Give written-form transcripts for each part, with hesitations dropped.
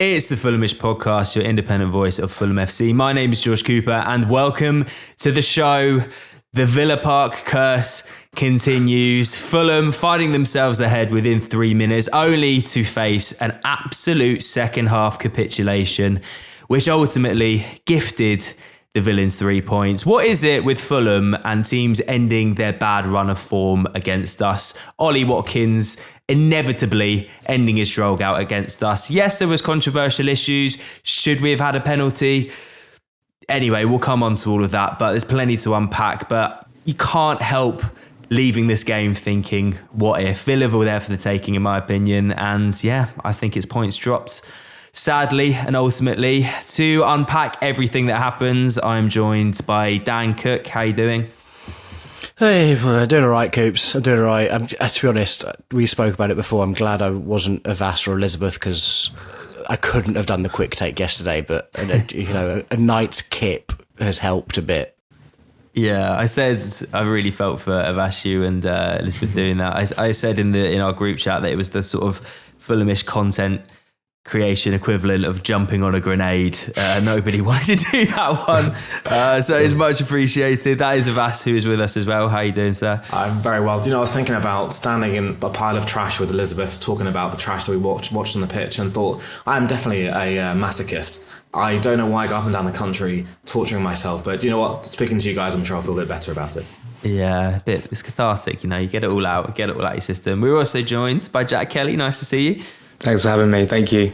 It's the Fulhamish podcast, your independent voice of Fulham FC. My name is George Cooper and welcome to the show. The Villa Park curse continues. Fulham finding themselves ahead within 3 minutes, only to face an absolute second half capitulation, which ultimately gifted the Villains 3 points. What is it with Fulham and teams ending their bad run of form against us? Ollie Watkins inevitably ending his stroke out against us. Yes, there was controversial issues. Should we have had a penalty? Anyway, we'll come on to all of that, but there's plenty to unpack. But you can't help leaving this game thinking, what if? Villa were there for the taking, in my opinion. And yeah, I think it's points dropped. Sadly and ultimately, to unpack everything that happens, I'm joined by Dan Cook. How you doing? Hey, I'm doing all right, Coops. I'm doing all right. To be honest, we spoke about it before. I'm glad I wasn't a Vass or Elizabeth because I couldn't have done the quick take yesterday. But a night's kip has helped a bit. Yeah, I said I really felt for Avashu and Elizabeth doing that. I said in our group chat that it was the sort of Fulhamish content creation equivalent of jumping on a grenade. Nobody wanted to do that one. So it's much appreciated. That is Avas, who is with us as well. How are you doing, sir? I'm very well. Do you know, I was thinking about standing in a pile of trash with Elizabeth, talking about the trash that we watched on the pitch, and thought, I am definitely a masochist. I don't know why I go up and down the country torturing myself, but you know what? Speaking to you guys, I'm sure I'll feel a bit better about it. Yeah, it's cathartic, you get it all out your system. We're also joined by Jack Kelly. Nice to see you. Thanks for having me. Thank you.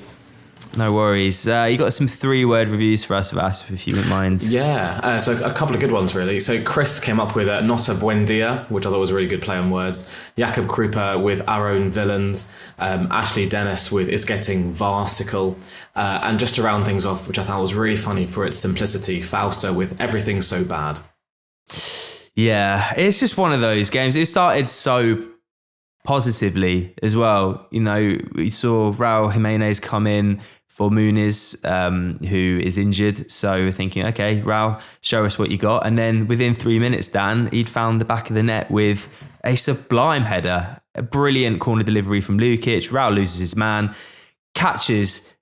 No worries. You got some 3-word reviews for us, Vas, if you wouldn't mind. Yeah, so a couple of good ones, really. So Chris came up with not a Buendía, which I thought was a really good play on words. Jakob Krupa with Our Own Villains. Ashley Dennis with It's Getting Varsical. And just to round things off, which I thought was really funny for its simplicity, Fausto with Everything So Bad. Yeah, it's just one of those games. It started so positively as well. We saw Raúl Jiménez come in for Muniz, who is injured. So we're thinking, okay, Raúl, show us what you got. And then within 3 minutes, Dan, he'd found the back of the net with a sublime header, a brilliant corner delivery from Lukic. Raúl loses his man, catches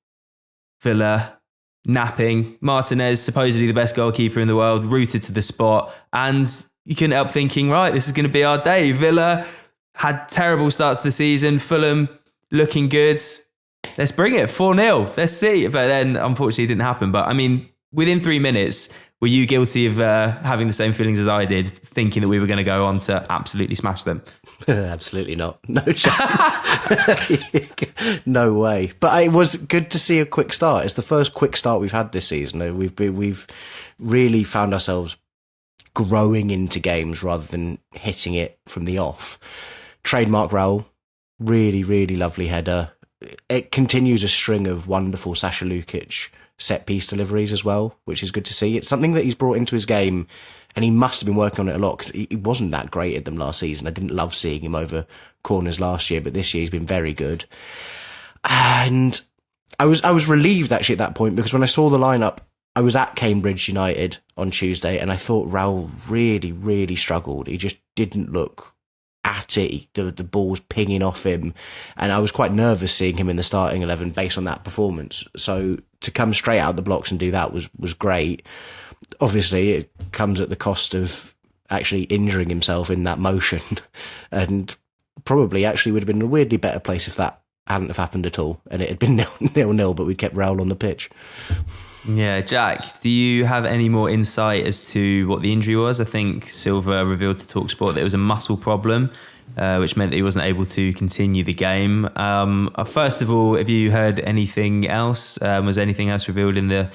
Villa napping. Martinez, supposedly the best goalkeeper in the world, rooted to the spot. And you couldn't help thinking, right, this is going to be our day. Villa had terrible starts to the season. Fulham looking good. Let's bring it. 4-0. Let's see. But then, unfortunately, it didn't happen. But, I mean, within 3 minutes, were you guilty of having the same feelings as I did, thinking that we were going to go on to absolutely smash them? Absolutely not. No chance. No way. But it was good to see a quick start. It's the first quick start we've had this season. We've really found ourselves growing into games rather than hitting it from the off. Trademark Raúl, really, really lovely header. It continues a string of wonderful Sasha Lukic set-piece deliveries as well, which is good to see. It's something that he's brought into his game, and he must have been working on it a lot because he wasn't that great at them last season. I didn't love seeing him over corners last year, but this year he's been very good. And I was relieved, actually, at that point, because when I saw the lineup, I was at Cambridge United on Tuesday, and I thought Raúl really, really struggled. He just didn't look at it. The ball was pinging off him, and I was quite nervous seeing him in the starting 11 based on that performance. So to come straight out the blocks and do that was great. Obviously, it comes at the cost of actually injuring himself in that motion, and probably actually would have been a weirdly better place if that hadn't have happened at all, and it had been 0-0, but we'd kept Raúl on the pitch. Yeah, Jack, do you have any more insight as to what the injury was? I think Silva revealed to TalkSport that it was a muscle problem, which meant that he wasn't able to continue the game. First of all, have you heard anything else? Was anything else revealed in the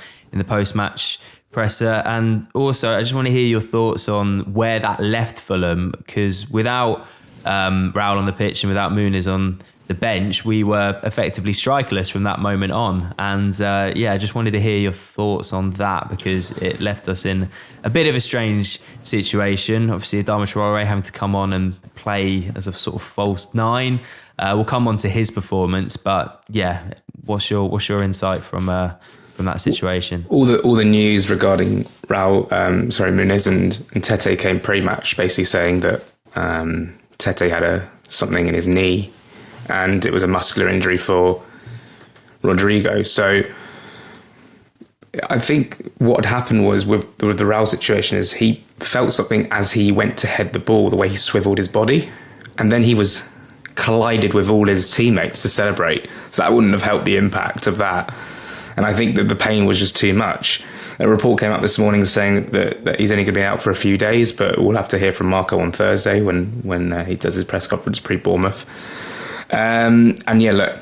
post-match presser? And also, I just want to hear your thoughts on where that left Fulham, because without Raúl on the pitch and without Muniz on the bench, we were effectively strikerless from that moment on. And I just wanted to hear your thoughts on that, because it left us in a bit of a strange situation. Obviously, Adama Traore having to come on and play as a sort of false 9. We'll come on to his performance, but yeah, what's your insight from that situation? All the news regarding Muniz and Tete came pre-match, basically saying that Tete had something in his knee, and it was a muscular injury for Rodrigo. So I think what had happened was with the Raúl situation is he felt something as he went to head the ball, the way he swiveled his body, and then he was collided with all his teammates to celebrate. So that wouldn't have helped the impact of that. And I think that the pain was just too much. A report came out this morning saying that he's only going to be out for a few days, but we'll have to hear from Marco on Thursday when he does his press conference pre-Bournemouth. And yeah, look,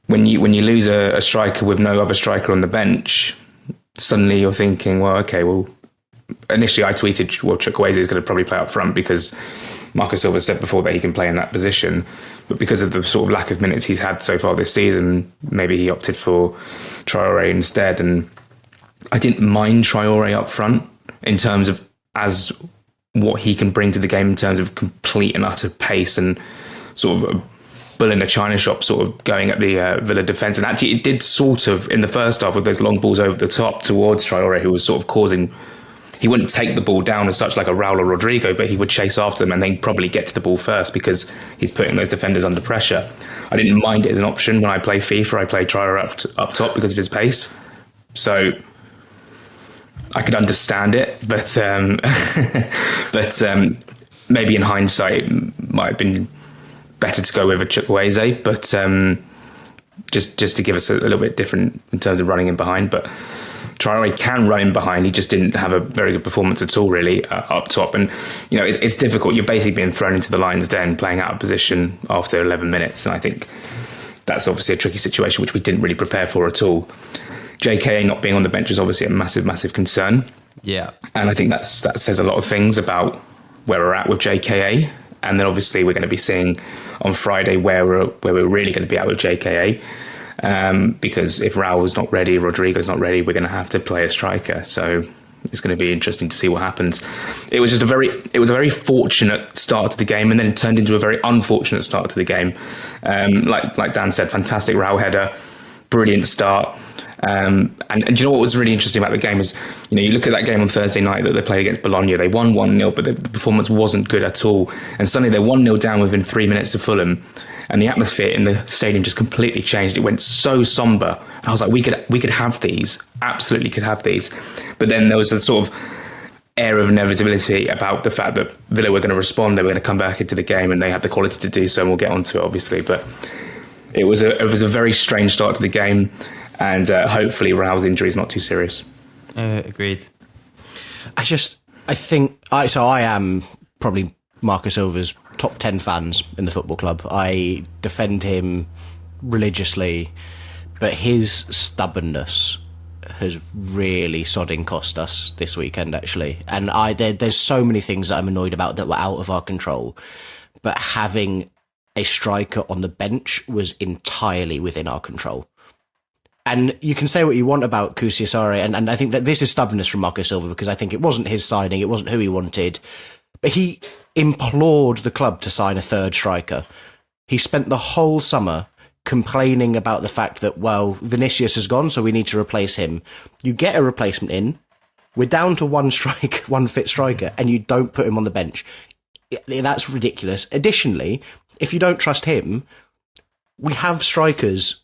when you lose a striker with no other striker on the bench, suddenly you're thinking, well, okay, well, initially I tweeted, well, Chukwueze is going to probably play up front because Marco Silva said before that he can play in that position. But because of the sort of lack of minutes he's had so far this season, maybe he opted for Traoré instead. And I didn't mind Traoré up front in terms of as what he can bring to the game in terms of complete and utter pace and sort of a bull in a china shop sort of going at the Villa defence. And actually it did sort of, in the first half with those long balls over the top towards Traoré, who was sort of causing... He wouldn't take the ball down as such like a Raúl or Rodrigo, but he would chase after them and then probably get to the ball first because he's putting those defenders under pressure. I didn't mind it as an option when I play FIFA. I play Traoré up top because of his pace. So I could understand it, but maybe in hindsight it might have been better to go with a Chukwueze, but just to give us a little bit different in terms of running in behind. But Traoré can run in behind. He just didn't have a very good performance at all, really, up top. And, you know, it's difficult. You're basically being thrown into the lion's den, playing out of position after 11 minutes. And I think that's obviously a tricky situation, which we didn't really prepare for at all. JKA not being on the bench is obviously a massive, massive concern. Yeah. And I think that says a lot of things about where we're at with JKA. And then obviously we're going to be seeing on Friday where we're really going to be at with JKA. Because if Raúl's not ready, Rodrigo's not ready, we're going to have to play a striker. So it's going to be interesting to see what happens. It was a very fortunate start to the game, and then it turned into a very unfortunate start to the game. Like Dan said, fantastic Raúl header, brilliant start. And do you know what was really interesting about the game is, you know, you look at that game on Thursday night that they played against Bologna, they won 1-0, but the performance wasn't good at all. And suddenly they're 1-0 down within 3 minutes to Fulham. And the atmosphere in the stadium just completely changed. It went so somber. And I was like, we could have these. Absolutely could have these. But then there was a sort of air of inevitability about the fact that Villa were going to respond. They were going to come back into the game, and they had the quality to do so. And we'll get onto it, obviously. But it was a very strange start to the game. And hopefully Raúl's injury is not too serious. Agreed. I am probably Marco Silva's top 10 fans in the football club. I defend him religiously, but his stubbornness has really sodding cost us this weekend, actually. And there's so many things that I'm annoyed about that were out of our control, but having a striker on the bench was entirely within our control. And you can say what you want about Kusiasare, and I think that this is stubbornness from Marco Silva, because I think it wasn't his signing, it wasn't who he wanted, but he implored the club to sign a third striker. He spent the whole summer complaining about the fact that, well, Vinicius has gone, so we need to replace him. You get a replacement in, we're down to one fit striker, and you don't put him on the bench. That's ridiculous. Additionally, if you don't trust him, we have strikers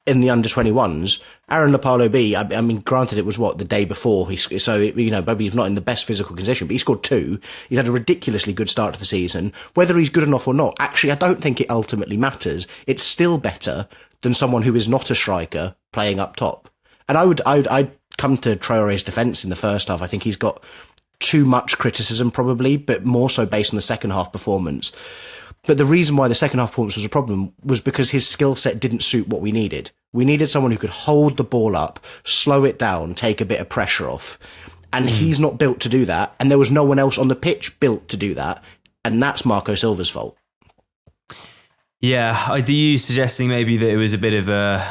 in the under-21s. Aaron Lapalo B, I mean, granted it was the day before, maybe he's not in the best physical condition, but he scored 2. He's had a ridiculously good start to the season. Whether he's good enough or not, actually, I don't think it ultimately matters. It's still better than someone who is not a striker playing up top. And I'd come to Traoré's defence in the first half. I think he's got too much criticism probably, but more so based on the second half performance. But the reason why the second half performance was a problem was because his skill set didn't suit what we needed. We needed someone who could hold the ball up, slow it down, take a bit of pressure off. And he's not built to do that. And there was no one else on the pitch built to do that. And that's Marco Silva's fault. Yeah, are you suggesting maybe that it was a bit of a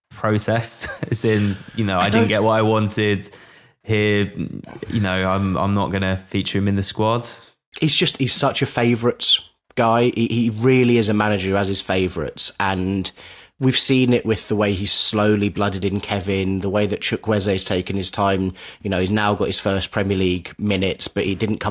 protest? As in, I didn't get what I wanted here. I'm not going to feature him in the squad. He's such a favourites guy. He really is a manager who has his favourites, and we've seen it with the way he's slowly blooded in Kevin, the way that Chukwueze's taken his time. He's now got his first Premier League minutes, but he didn't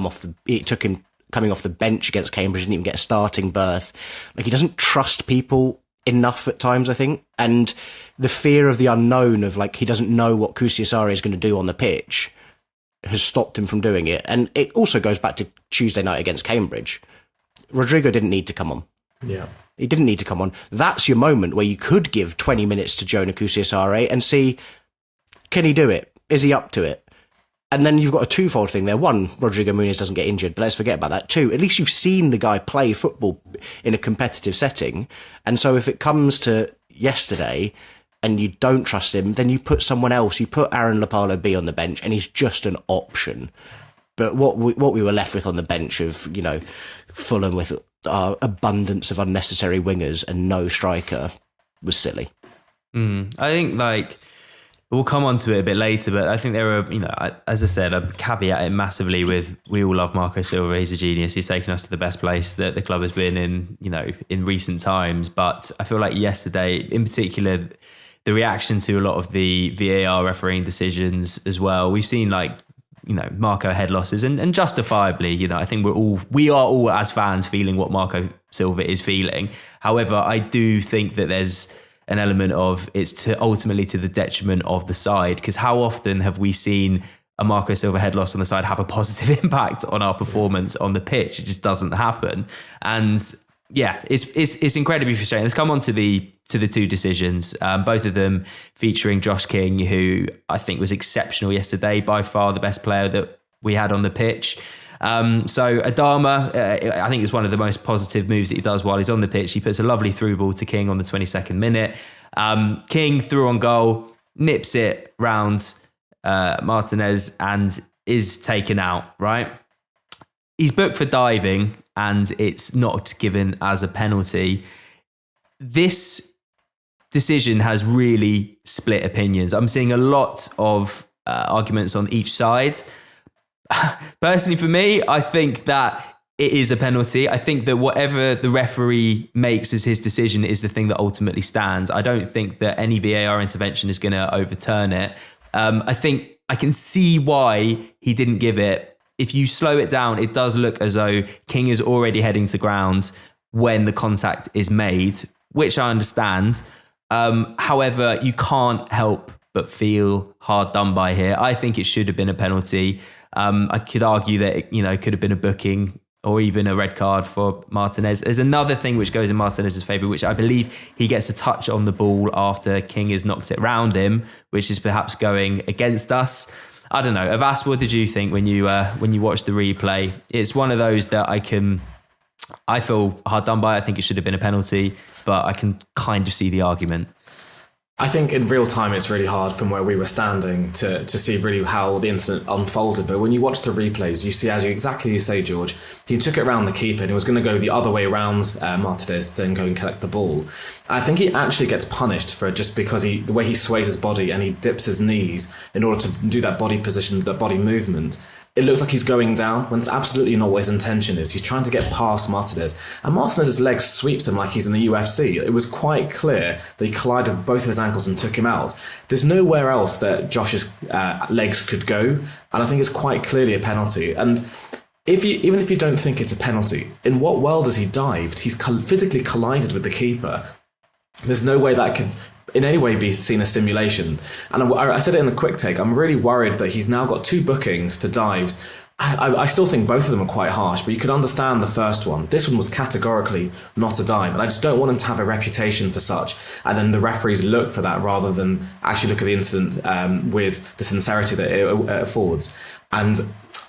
it took him coming off the bench against Cambridge, didn't even get a starting berth. Like, he doesn't trust people enough at times, I think. And the fear of the unknown of like, he doesn't know what Kusiasare is going to do on the pitch has stopped him from doing it. And it also goes back to Tuesday night against Cambridge. Rodrigo didn't need to come on. Yeah. He didn't need to come on. That's your moment where you could give 20 minutes to Jonah Kusiasare and see, can he do it? Is he up to it? And then you've got a twofold thing there. One, Rodrigo Muniz doesn't get injured, but let's forget about that. Two, at least you've seen the guy play football in a competitive setting. And so if it comes to yesterday and you don't trust him, then you put someone else. You put Aaron Lopalo B on the bench and he's just an option. But what we were left with on the bench of, you know, Fulham with our abundance of unnecessary wingers and no striker was silly. I think like we'll come on to it a bit later, but I think there are, you know, as I said, I caveat it massively with we all love Marco Silva. He's a genius. He's taken us to the best place that the club has been in, you know, in recent times. But I feel like yesterday, in particular, the reaction to a lot of the VAR refereeing decisions as well. We've seen like, you know, Marco head losses and justifiably, you know, I think we are all as fans feeling what Marco Silva is feeling. However, I do think that there's an element of it's ultimately to the detriment of the side, because how often have we seen a Marco Silva head loss on the side have a positive impact on our performance on the pitch? It just doesn't happen. And yeah, it's incredibly frustrating. Let's come on to the two decisions, both of them featuring Josh King, who I think was exceptional yesterday, by far the best player that we had on the pitch. So Adama, I think it's one of the most positive moves that he does while he's on the pitch. He puts a lovely through ball to King on the 22nd minute. King through on goal, nips it round Martinez and is taken out, right? He's booked for diving and it's not given as a penalty. This decision has really split opinions. I'm seeing a lot of arguments on each side. Personally, for me, I think that it is a penalty. I think that whatever the referee makes as his decision is the thing that ultimately stands. I don't think that any VAR intervention is going to overturn it. I think I can see why he didn't give it. If you slow it down, it does look as though King is already heading to ground when the contact is made, which I understand. However, you can't help but feel hard done by here. I think it should have been a penalty. I could argue that it could have been a booking or even a red card for Martinez. There's another thing which goes in Martinez's favour, which I believe he gets a touch on the ball after King has knocked it round him, which is perhaps going against us. I don't know. Avas, what did you think when you watched the replay? It's one of those that I feel hard done by. I think it should have been a penalty, but I can kind of see the argument. I think in real time it's really hard from where we were standing to see really how the incident unfolded. But when you watch the replays, you see, as you say, George, he took it around the keeper and he was going to go the other way around Martinez to then go and collect the ball. I think he actually gets punished for it just because the way he sways his body and he dips his knees in order to do that body position, that body movement. It looks like he's going down when it's absolutely not what his intention is. He's trying to get past Martinez. And Martinez's leg sweeps him like he's in the UFC. It was quite clear that he collided both of his ankles and took him out. There's nowhere else that Josh's legs could go. And I think it's quite clearly a penalty. And even if you don't think it's a penalty, in what world has he dived? He's physically collided with the keeper. There's no way that could in any way be seen as simulation. And I said it in the quick take, I'm really worried that he's now got 2 bookings for dives. I still think both of them are quite harsh, but you could understand the first one. This one was categorically not a dive, and I just don't want him to have a reputation for such. And then the referees look for that rather than actually look at the incident with the sincerity that it affords. And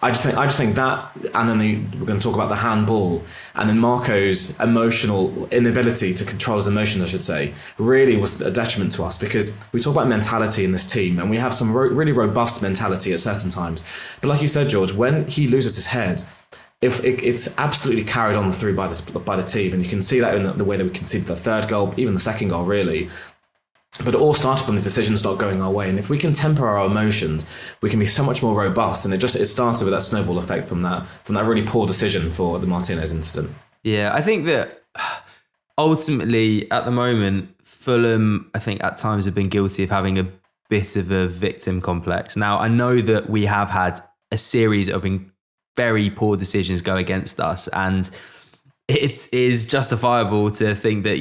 I just think that, and then we're going to talk about the handball, and then Marco's emotional inability to control his emotions, I should say, really was a detriment to us, because we talk about mentality in this team, and we have some really robust mentality at certain times. But like you said, George, when he loses his head, it's absolutely carried on through by the team, and you can see that in the way that we conceded the third goal, even the second goal, really. But it all started from these decisions not going our way. And if we can temper our emotions, we can be so much more robust. And it started with that snowball effect from that really poor decision for the Martinez incident. Yeah, I think that ultimately at the moment, Fulham, I think at times have been guilty of having a bit of a victim complex. Now, I know that we have had a series of very poor decisions go against us. And it is justifiable to think that,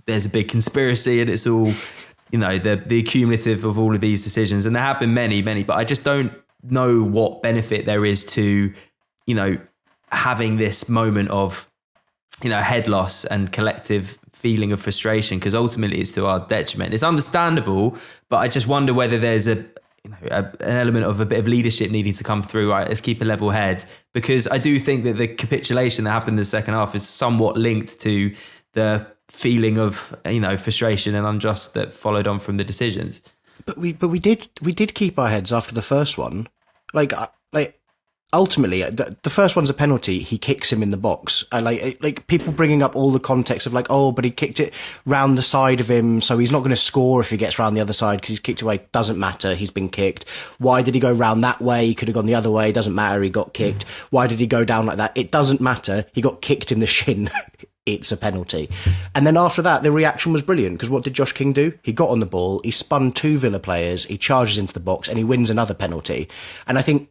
there's a big conspiracy and it's all, the accumulative of all of these decisions. And there have been many, but I just don't know what benefit there is to, having this moment of, head loss and collective feeling of frustration, because ultimately it's to our detriment. It's understandable, but I just wonder whether there's an element of a bit of leadership needing to come through. Right, let's keep a level head, because I do think that the capitulation that happened in the second half is somewhat linked to the feeling of frustration and unjust that followed on from the decisions. But we did keep our heads after the first one. Like ultimately, the first one's a penalty. He kicks him in the box. Like people bringing up all the context of but he kicked it round the side of him, so he's not going to score if he gets round the other side because he's kicked away. Doesn't matter. He's been kicked. Why did he go round that way? He could have gone the other way. Doesn't matter. He got kicked. Why did he go down like that? It doesn't matter. He got kicked in the shin. It's a penalty. And then after that, the reaction was brilliant, because what did Josh King do? He got on the ball, he spun 2 Villa players, he charges into the box, and he wins another penalty. And I think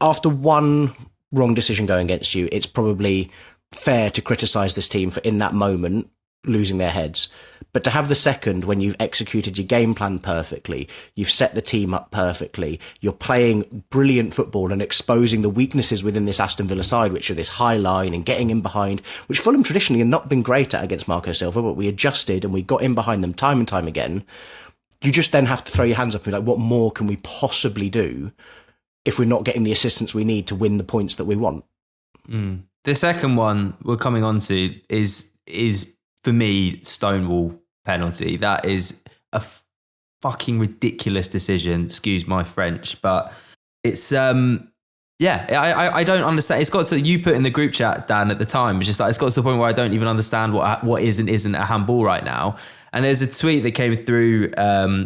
after one wrong decision going against you, it's probably fair to criticise this team for, in that moment, losing their heads. But to have the second, when you've executed your game plan perfectly, you've set the team up perfectly, you're playing brilliant football and exposing the weaknesses within this Aston Villa side, which are this high line and getting in behind, which Fulham traditionally have not been great at against Marco Silva, but we adjusted and we got in behind them time and time again. You just then have to throw your hands up and be like, what more can we possibly do if we're not getting the assistance we need to win the points that we want? The second one we're coming on to is for me, Stonewall penalty. That is a fucking ridiculous decision. Excuse my French, but it's I don't understand. It's got to, you put in the group chat, Dan, at the time, it's just like, it's got to the point where I don't even understand what is and isn't a handball right now. And there's a tweet that came through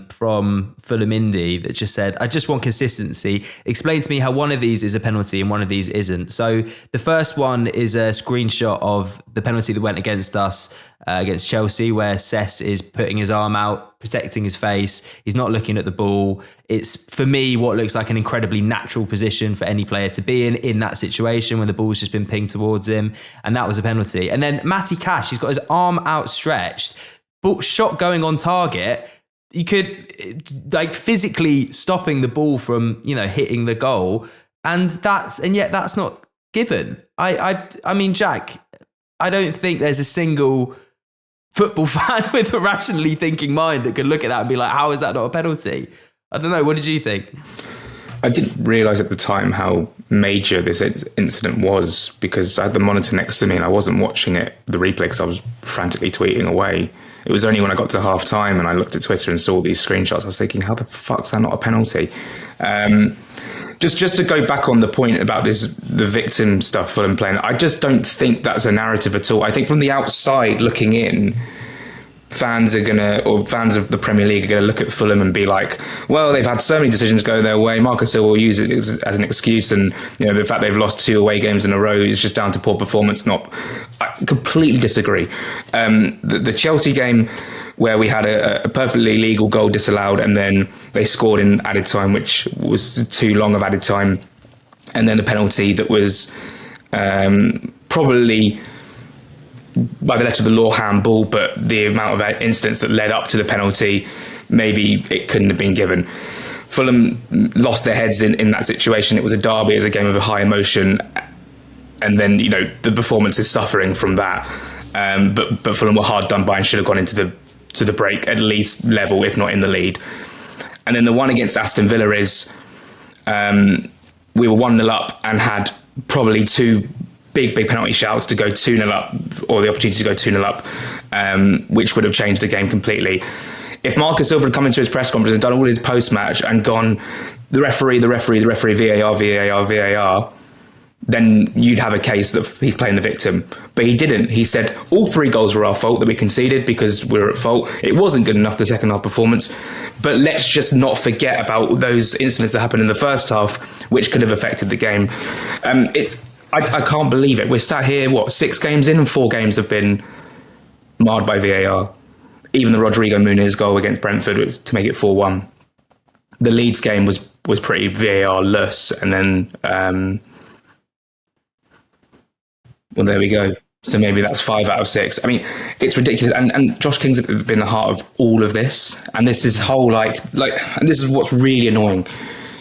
from Fulhamish that just said, I just want consistency. Explain to me how one of these is a penalty and one of these isn't. So the first one is a screenshot of the penalty that went against us, against Chelsea, where Cess is putting his arm out, protecting his face. He's not looking at the ball. It's, for me, what looks like an incredibly natural position for any player to be in that situation when the ball's just been pinged towards him. And that was a penalty. And then Matty Cash, he's got his arm outstretched, but shot going on target. You could, like, physically stopping the ball from, hitting the goal. And yet that's not given. I mean, Jack, I don't think there's a single football fan with a rationally thinking mind that could look at that and be like, how is that not a penalty? I don't know. What did you think? I didn't realise at the time how major this incident was, because I had the monitor next to me and I wasn't watching the replay, because I was frantically tweeting away. It was only when I got to half time and I looked at Twitter and saw these screenshots, I was thinking, how the fuck's that not a penalty? Just to go back on the point about the victim stuff Fulham playing, I just don't think that's a narrative at all. I think from the outside looking in, fans of the Premier League are going to look at Fulham and be like, well, they've had so many decisions go their way. Marco Silva will use it as an excuse, and the fact they've lost 2 away games in a row is just down to poor performance. I completely disagree. The Chelsea game, where we had a perfectly legal goal disallowed, and then they scored in added time, which was too long of added time, and then the penalty that was probably, by the letter of the law, handball, but the amount of incidents that led up to the penalty, maybe it couldn't have been given. Fulham lost their heads in that situation. It was a derby, it was a game of a high emotion, and then the performance is suffering from that. But Fulham were hard done by and should have gone into the break at least level, if not in the lead. And then the one against Aston Villa is we were 1-0 up and had probably 2 big penalty shouts to go 2-0 up, or the opportunity to go 2-0 up, which would have changed the game completely. If Marco Silva had come into his press conference and done all his post-match and gone, the referee, VAR, then you'd have a case that he's playing the victim. But he didn't. He said all 3 goals were our fault, that we conceded because we were at fault. It wasn't good enough, the second half performance. But let's just not forget about those incidents that happened in the first half, which could have affected the game. I can't believe it. We're sat here, 6 games in, and 4 games have been marred by VAR. Even the Rodrigo Muniz goal against Brentford was to make it 4-1. The Leeds game was pretty VAR-less, and then well, there we go. So maybe that's 5 out of 6. I mean, it's ridiculous. And Josh King's been the heart of all of this. And this is whole and this is what's really annoying.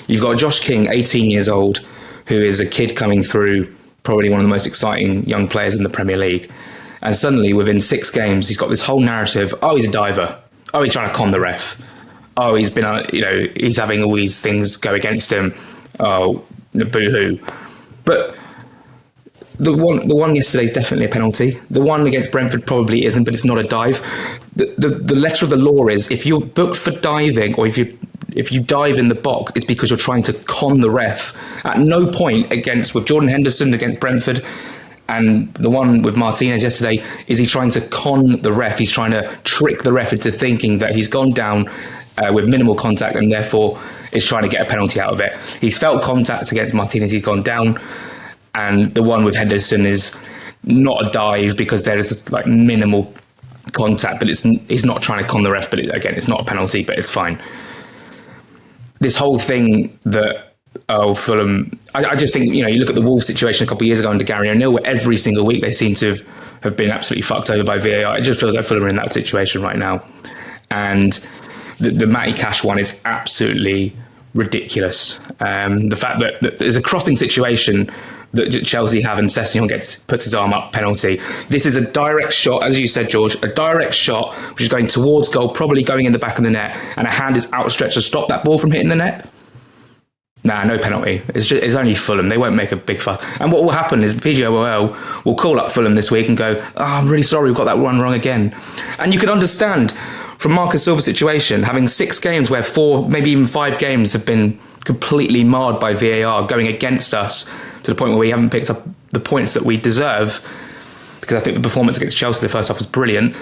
You've got Josh King, 18 years old, who is a kid coming through, probably one of the most exciting young players in the Premier League. And suddenly, within 6 games, he's got this whole narrative. Oh, he's a diver. Oh, he's trying to con the ref. Oh, he's been, he's having all these things go against him. Oh, boo-hoo. But the one yesterday is definitely a penalty. The one against Brentford probably isn't, but it's not a dive. The letter of the law is, if you're booked for diving, or if you dive in the box, it's because you're trying to con the ref. At no point with Jordan Henderson against Brentford, and the one with Martinez yesterday, is he trying to con the ref. He's trying to trick the ref into thinking that he's gone down with minimal contact and therefore is trying to get a penalty out of it. He's felt contact against Martinez, he's gone down. And the one with Henderson is not a dive because there is like minimal contact, but he's not trying to con the ref. But again, it's not a penalty, but it's fine. This whole thing that Fulham, I just think, you look at the Wolves situation a couple of years ago under Gary O'Neill, where every single week they seem to have been absolutely fucked over by VAR. It just feels like Fulham are in that situation right now. And the Matty Cash one is absolutely ridiculous. The fact that there's a crossing situation that Chelsea have and Sessegnon puts his arm up, penalty. This is a direct shot, as you said, George, a direct shot which is going towards goal, probably going in the back of the net, and a hand is outstretched to stop that ball from hitting the net. Nah, no penalty. It's only Fulham. They won't make a big fuss. And what will happen is PGMOL will call up Fulham this week and go, I'm really sorry, we've got that one wrong again. And you can understand from Marco Silva's situation, having 6 games where 4, maybe even 5 games have been completely marred by VAR, going against us to the point where we haven't picked up the points that we deserve, because I think the performance against Chelsea in the first half was brilliant.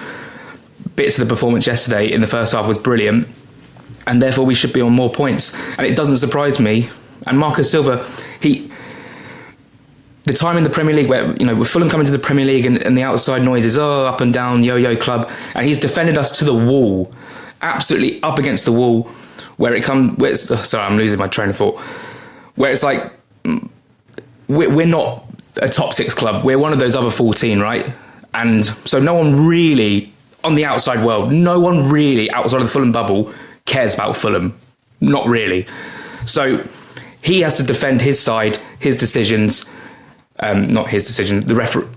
Bits of the performance yesterday in the first half was brilliant, and therefore we should be on more points. And it doesn't surprise me. And Marco Silva, the time in the Premier League where, with Fulham coming to the Premier League and the outside noise is, up and down, yo-yo club, and he's defended us to the wall, absolutely up against the wall, where it comes, sorry, I'm losing my train of thought, where it's like, we're not a top 6 club. We're one of those other 14, right? And so no one really, on the outside world, no one really outside of the Fulham bubble cares about Fulham. Not really. So he has to defend his side, his decisions, not his decision, the referee.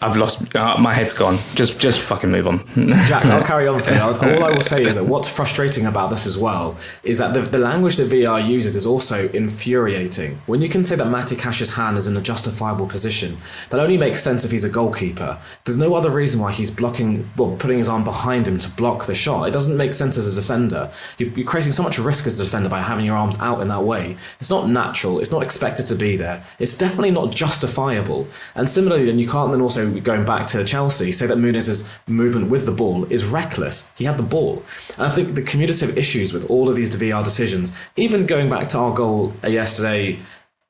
I've lost, my head's gone. Just fucking move on. Jack, I'll carry on for you. All I will say is that what's frustrating about this as well is that the language that VR uses is also infuriating. When you can say that Matty Cash's hand is in a justifiable position, that only makes sense if he's a goalkeeper. There's no other reason why he's putting his arm behind him to block the shot. It doesn't make sense as a defender. You're creating so much risk as a defender by having your arms out in that way. It's not natural. It's not expected to be there. It's definitely not justifiable. And similarly, then you can't then also, going back to Chelsea, say that Muniz' movement with the ball is reckless. He had the ball. And I think the cumulative issues with all of these VR decisions, even going back to our goal yesterday,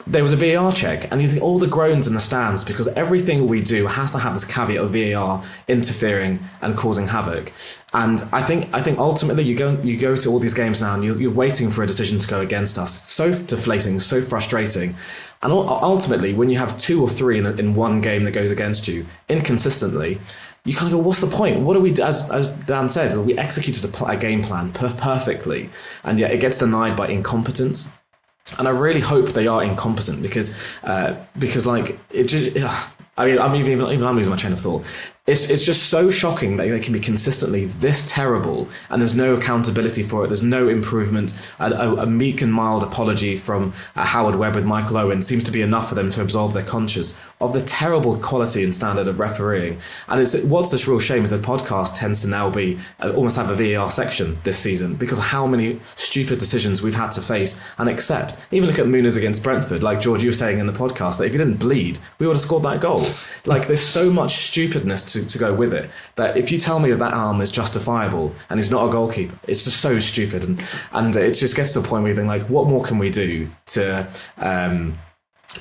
there was a VAR check, and you think all the groans in the stands because everything we do has to have this caveat of VAR interfering and causing havoc. And I think ultimately you go to all these games now and you're waiting for a decision to go against us. It's so deflating, so frustrating. And ultimately, when you have 2 or 3 in one game that goes against you inconsistently, you kind of go, what's the point? What do we do? As Dan said, we executed a game plan perfectly, and yet it gets denied by incompetence. And I really hope they are incompetent because like it just. I'm losing my train of thought. It's just so shocking that they can be consistently this terrible and there's no accountability for it. There's no improvement. A meek and mild apology from Howard Webb with Michael Owen seems to be enough for them to absolve their conscience of the terrible quality and standard of refereeing. And what's this real shame is that podcast tends to now be almost have a VAR section this season because of how many stupid decisions we've had to face and accept. Even look at Muniz against Brentford, like George, you were saying in the podcast, that if he didn't bleed, we would have scored that goal. Like there's so much stupidness to go with it that if you tell me that arm is justifiable and he's not a goalkeeper, it's just so stupid, and it just gets to a point where you think, like, what more can we do to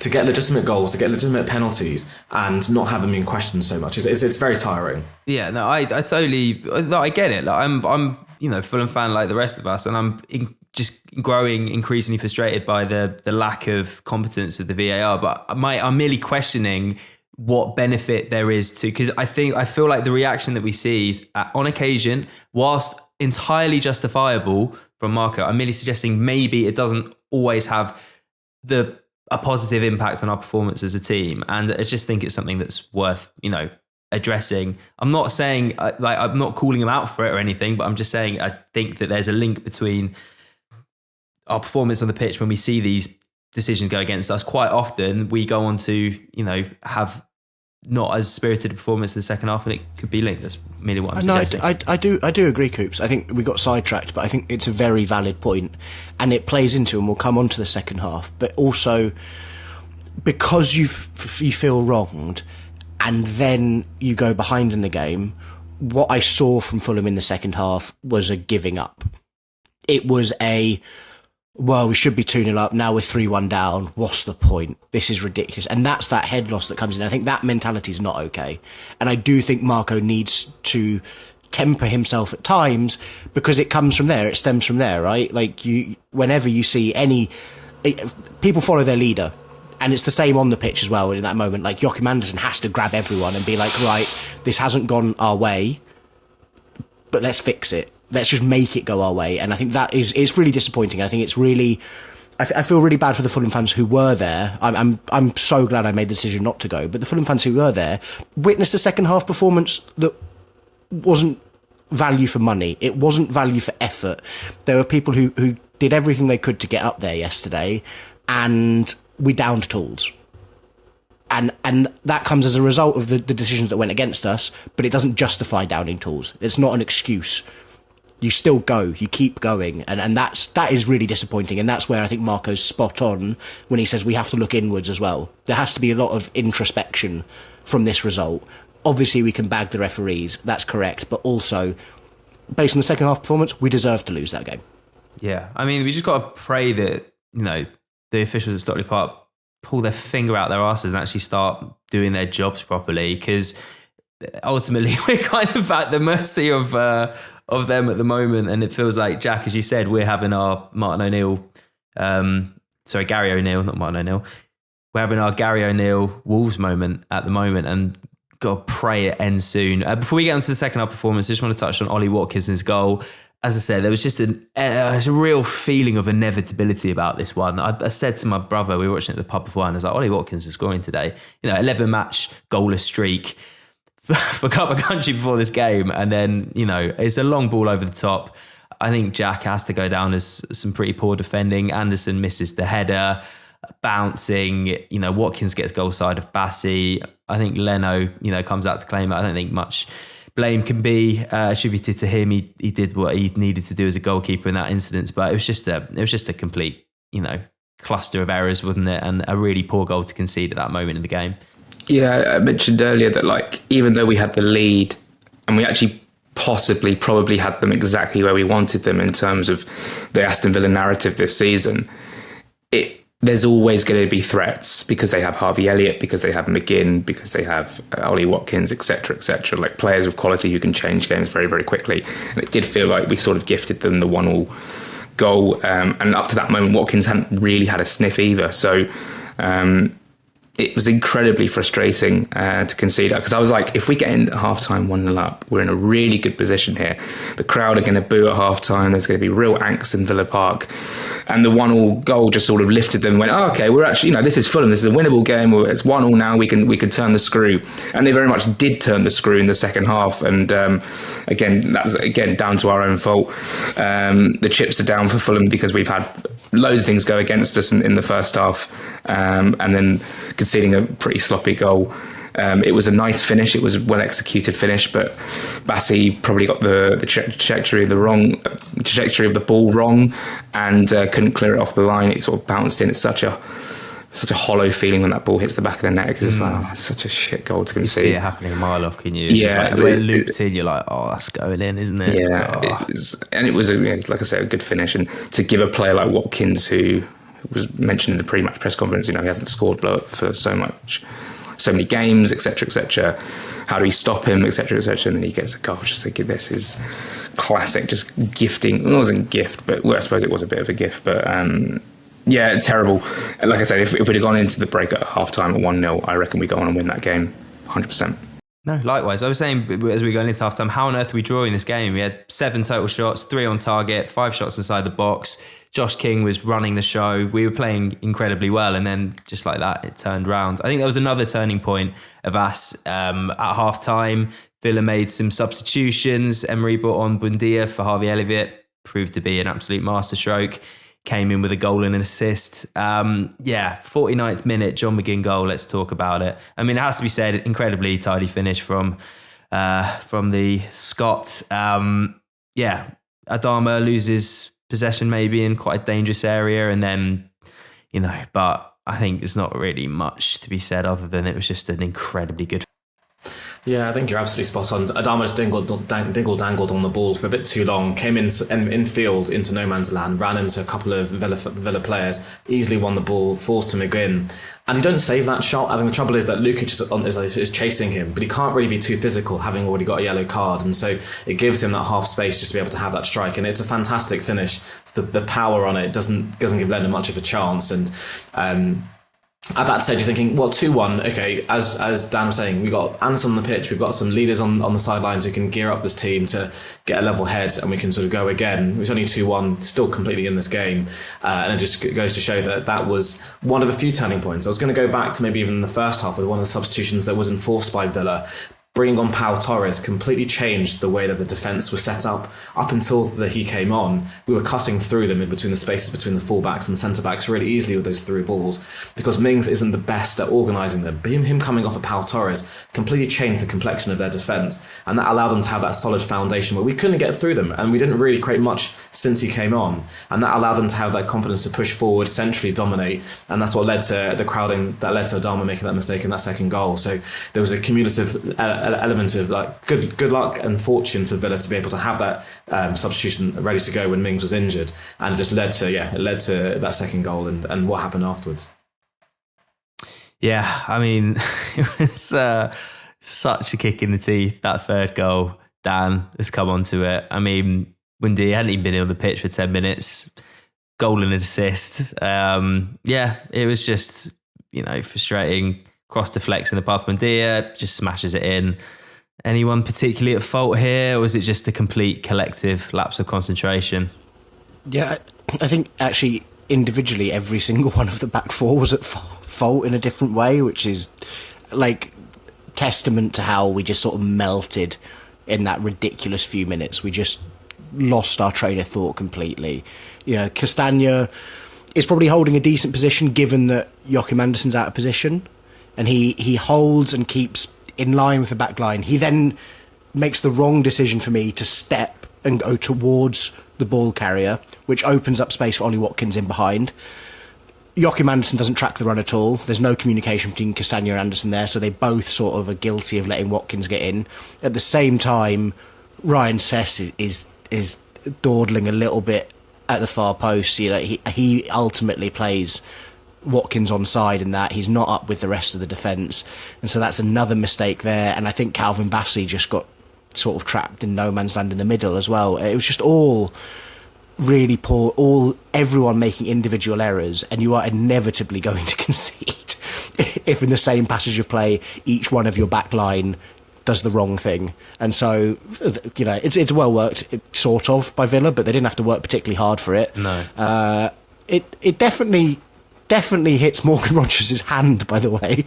get legitimate goals, to get legitimate penalties, and not have them being questioned so much? It's very tiring. Yeah, no, I totally, no, I get it. Like I'm Fulham fan like the rest of us, and I'm just growing increasingly frustrated by the lack of competence of the VAR. But I'm merely questioning what benefit there is to, because I feel like the reaction that we see is on occasion, whilst entirely justifiable from Marco, I'm merely suggesting maybe it doesn't always have a positive impact on our performance as a team. And I just think it's something that's worth, addressing. I'm not saying I'm not calling him out for it or anything, but I'm just saying I think that there's a link between our performance on the pitch when we see these decisions go against us. Quite often we go on to, have not as spirited a performance in the second half, and it could be linked. That's merely what I'm suggesting. I do agree, Coops. I think we got sidetracked, but I think it's a very valid point, and it plays into, and we'll come on to the second half, but also because you feel wronged and then you go behind in the game, what I saw from Fulham in the second half was a giving up. It was we should be 2-0 up, now we're 3-1 down, what's the point? This is ridiculous. And that's that head loss that comes in. I think that mentality is not okay. And I do think Marco needs to temper himself at times, because it comes from there, it stems from there, right? Like, whenever you see people follow their leader. And it's the same on the pitch as well in that moment. Like, Joachim Andersen has to grab everyone and be like, right, this hasn't gone our way, but let's fix it. Let's just make it go our way. And I think it's really disappointing. I think it's really, I feel really bad for the Fulham fans who were there. I'm so glad I made the decision not to go. But the Fulham fans who were there witnessed a second half performance that wasn't value for money. It wasn't value for effort. There were people who did everything they could to get up there yesterday, and we downed tools. And that comes as a result of the decisions that went against us, but it doesn't justify downing tools. It's not an excuse. You still go, you keep going, and that is really disappointing. And that's where I think Marco's spot on when he says we have to look inwards as well. There has to be a lot of introspection from this result. Obviously we can bag the referees, that's correct, but also based on the second half performance, we deserve to lose that game. Yeah, I mean, we just got to pray that the officials at Stockley Park pull their finger out their asses and actually start doing their jobs properly, because ultimately we're kind of at the mercy of them at the moment. And it feels like, Jack, as you said, we're having our Gary O'Neill, not Martin O'Neill. We're having our Gary O'Neill Wolves moment at the moment, and got to pray it ends soon. Before we get onto the second half performance, I just want to touch on Ollie Watkins' goal. As I said, there was just a real feeling of inevitability about this one. I said to my brother, we were watching it at the pub before, and I was like, Ollie Watkins is scoring today. 11 match goalless streak for Cup of Country before this game. And then, it's a long ball over the top. I think Jack has to go down as some pretty poor defending. Anderson misses the header, bouncing. Watkins gets goal side of Bassi. I think Leno, comes out to claim it. I don't think much blame can be attributed to him. He did what he needed to do as a goalkeeper in that instance, but it was just a complete, cluster of errors, wasn't it? And a really poor goal to concede at that moment in the game. Yeah, I mentioned earlier that even though we had the lead, and we actually probably had them exactly where we wanted them in terms of the Aston Villa narrative this season, there's always going to be threats, because they have Harvey Elliott, because they have McGinn, because they have Ollie Watkins, etc., like players of quality who can change games very, very quickly. And it did feel like we sort of gifted them the 1-1 goal. And up to that moment, Watkins hadn't really had a sniff either. So it was incredibly frustrating to concede that, because I was like, if we get in at half-time 1-0 up, we're in a really good position here. The crowd are going to boo at half-time. There's going to be real angst in Villa Park. And the 1-1 goal just sort of lifted them and went, okay, we're actually, this is Fulham. This is a winnable game. It's 1-1 now. We can turn the screw. And they very much did turn the screw in the second half. And again, that's down to our own fault. The chips are down for Fulham because we've had loads of things go against us in the first half. And then conceding a pretty sloppy goal. It was a nice finish. It was a well-executed finish, but Bassi probably got the trajectory of the ball wrong, and couldn't clear it off the line. It sort of bounced in. It's such a hollow feeling when that ball hits the back of the net, because it's such a shit goal to concede. You see it happening a mile off, can you? It's just when it looped in, you're like, oh, that's going in, isn't it? Yeah, it was like I said, a good finish, and to give a player like Watkins, who was mentioned in the pre-match press conference, he hasn't scored for so many games, etc. How do we stop him, etc. And then he gets a goal. Just thinking, this is classic, just gifting. It wasn't a gift, but I suppose it was a bit of a gift. But Yeah, terrible. Like I said, if we'd have gone into the break at half-time at 1-0, I reckon we go on and win that game 100%. No, likewise. I was saying as we were going into half-time, how on earth are we drawing this game? We had 7 total shots, 3 on target, 5 shots inside the box. Josh King was running the show. We were playing incredibly well, and then just like that, it turned round. I think there was another turning point of us at half-time. Villa made some substitutions. Emery brought on Buendía for Harvey Elliott. Proved to be an absolute masterstroke. Came in with a goal and an assist. 49th minute, John McGinn goal. Let's talk about it. I mean, it has to be said, incredibly tidy finish from the Scot. Adama loses possession maybe in quite a dangerous area, and then, but I think there's not really much to be said other than it was just an incredibly good. Yeah, I think you're absolutely spot on. Adama just dingle-dangled on the ball for a bit too long, came in field into no man's land, ran into a couple of Villa players, easily won the ball, forced to McGinn. And he don't save that shot. I think the trouble is that Lukic is chasing him, but he can't really be too physical, having already got a yellow card. And so it gives him that half space just to be able to have that strike. And it's a fantastic finish. The power on it doesn't give Lennon much of a chance. And at that stage, you're thinking, well, 2-1, okay, as Dan was saying, we've got Anderson on the pitch, we've got some leaders on the sidelines who can gear up this team to get a level head, and we can sort of go again. It's only 2-1, still completely in this game. And it just goes to show that was one of a few turning points. I was going to go back to maybe even the first half with one of the substitutions that was enforced by Villa. Bringing on Pau Torres completely changed the way that the defence was set up. Up until he came on, we were cutting through them in between the spaces between the full-backs and the centre-backs really easily with those through balls, because Mings isn't the best at organising them. But him coming off of Pau Torres completely changed the complexion of their defence, and that allowed them to have that solid foundation where we couldn't get through them, and we didn't really create much since he came on. And that allowed them to have that confidence to push forward, centrally dominate, and that's what led to the crowding, that led to Adama making that mistake in that second goal. So there was a cumulative element of like good luck and fortune for Villa to be able to have that substitution ready to go when Mings was injured, and it just led to that second goal and what happened afterwards. Yeah, I mean, it was such a kick in the teeth, that third goal. Dan has come on to it. I mean, Buendía hadn't even been on the pitch for 10 minutes. Goal and an assist. It was just, frustrating. Cross deflects in the path. Buendía just smashes it in. Anyone particularly at fault here, or was it just a complete collective lapse of concentration? Yeah, I think actually individually every single one of the back four was at fault in a different way, which is like testament to how we just sort of melted in that ridiculous few minutes. We just lost our train of thought completely. Castagna is probably holding a decent position given that Joachim Andersen's out of position, and he holds and keeps in line with the back line. He then makes the wrong decision for me to step and go towards the ball carrier, which opens up space for Ollie Watkins in behind. Joachim Andersen doesn't track the run at all. There's no communication between Castagna and Andersen there, so they both sort of are guilty of letting Watkins get in. At the same time, Ryan Sess is dawdling a little bit at the far post. He ultimately plays Watkins on side in that he's not up with the rest of the defence, and so that's another mistake there. And I think Calvin Bassey just got sort of trapped in no man's land in the middle as well. It was just all really poor, everyone making individual errors, and you are inevitably going to concede if in the same passage of play each one of your back line does the wrong thing. And so it's well worked sort of by Villa, but they didn't have to work particularly hard for it. No. It definitely hits Morgan Rogers' hand, by the way.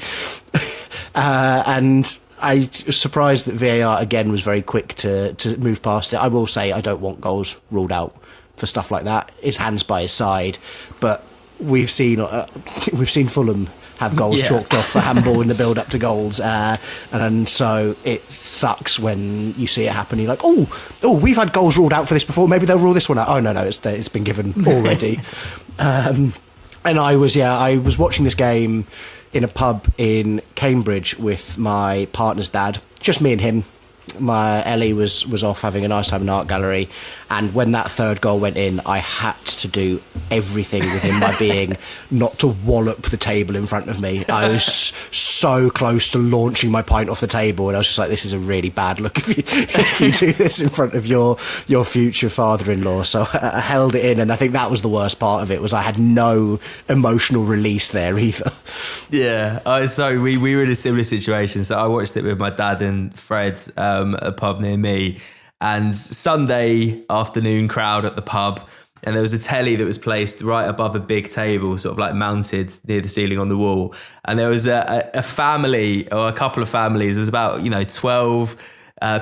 And I was surprised that VAR again was very quick to move past it. I will say I don't want goals ruled out for stuff like that. His hand's by his side, but we've seen Fulham have goals chalked off for handball in the build up to goals, and so it sucks when you see it happen. You're like, oh, we've had goals ruled out for this before. Maybe they'll rule this one out. Oh no, it's been given already. And I was watching this game in a pub in Cambridge with my partner's dad, just me and him, my Ellie was off having a nice time in art gallery, and when that third goal went in, I had to do everything within my being not to wallop the table in front of me. I was so close to launching my pint off the table, and I was just like, this is a really bad look if you do this in front of your future father-in-law. So I held it in, and I think that was the worst part of it, was I had no emotional release there either. Yeah, so we were in a similar situation. So I watched it with my dad and Fred at a pub near me, and Sunday afternoon crowd at the pub, and there was a telly that was placed right above a big table, sort of like mounted near the ceiling on the wall, and there was a family, or a couple of families. There was about 12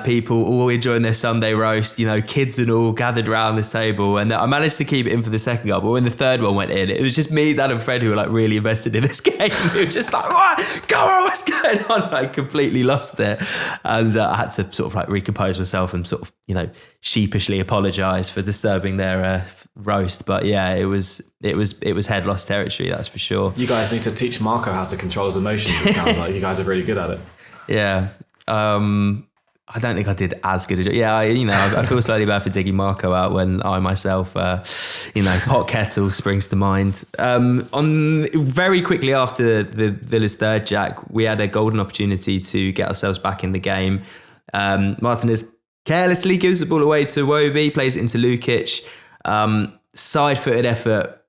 people all enjoying their Sunday roast, kids and all gathered around this table, and I managed to keep it in for the second goal. But when the third one went in, it was just me, Dad and Fred who were like really invested in this game. We were just like, what? Go on, what's going on? I completely lost it, and I had to sort of like recompose myself and sort of sheepishly apologise for disturbing their roast. But yeah, it was head lost territory, that's for sure. You guys need to teach Marco how to control his emotions. It sounds like you guys are really good at it. Yeah. I don't think I did as good a job. Yeah, I feel slightly bad for digging Marco out when I myself, pot kettle springs to mind. On very quickly after the Villa's third jack, we had a golden opportunity to get ourselves back in the game. Martinez carelessly gives the ball away to Iwobi, plays it into Lukic. Side-footed effort,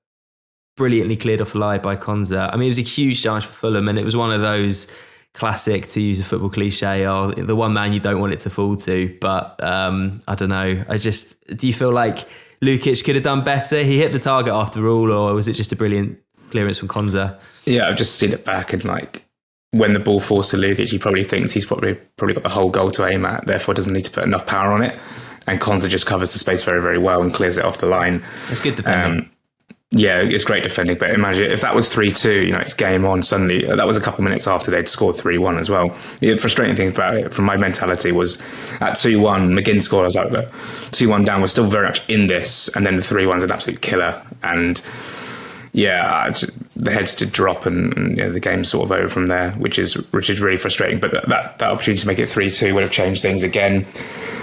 brilliantly cleared off the line by Konza. I mean, it was a huge challenge for Fulham, and it was one of those classic, to use a football cliche, or the one man you don't want it to fall to. But I don't know. Do you feel like Lukic could have done better? He hit the target after all, or was it just a brilliant clearance from Konza? Yeah, I've just seen it back, and when the ball falls to Lukic, he probably thinks he's probably got the whole goal to aim at, therefore doesn't need to put enough power on it. And Konza just covers the space very, very well and clears it off the line. It's good defending. Yeah, it's great defending, but imagine if that was 3-2, it's game on suddenly. That was a couple of minutes after they'd scored 3-1 as well. The frustrating thing about it, from my mentality, was at 2-1, McGinn scored. I was like, 2-1 down, we're still very much in this, and then the 3-1's an absolute killer. And yeah, the heads did drop, and the game's sort of over from there, which is really frustrating. But that opportunity to make it 3-2 would have changed things again.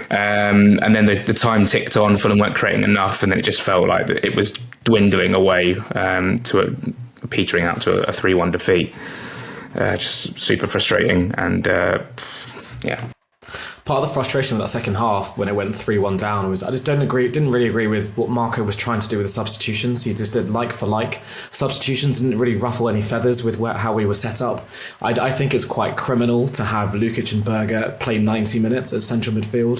And then the time ticked on. Fulham weren't creating enough, and then it just felt like it was dwindling away to petering out to a 3-1 defeat. Just super frustrating, and yeah. Part of the frustration with that second half when it went 3-1 down was I just didn't really agree with what Marco was trying to do with the substitutions. He just did like for like substitutions, didn't really ruffle any feathers with how we were set up. I think it's quite criminal to have Lukic and Berger play 90 minutes at central midfield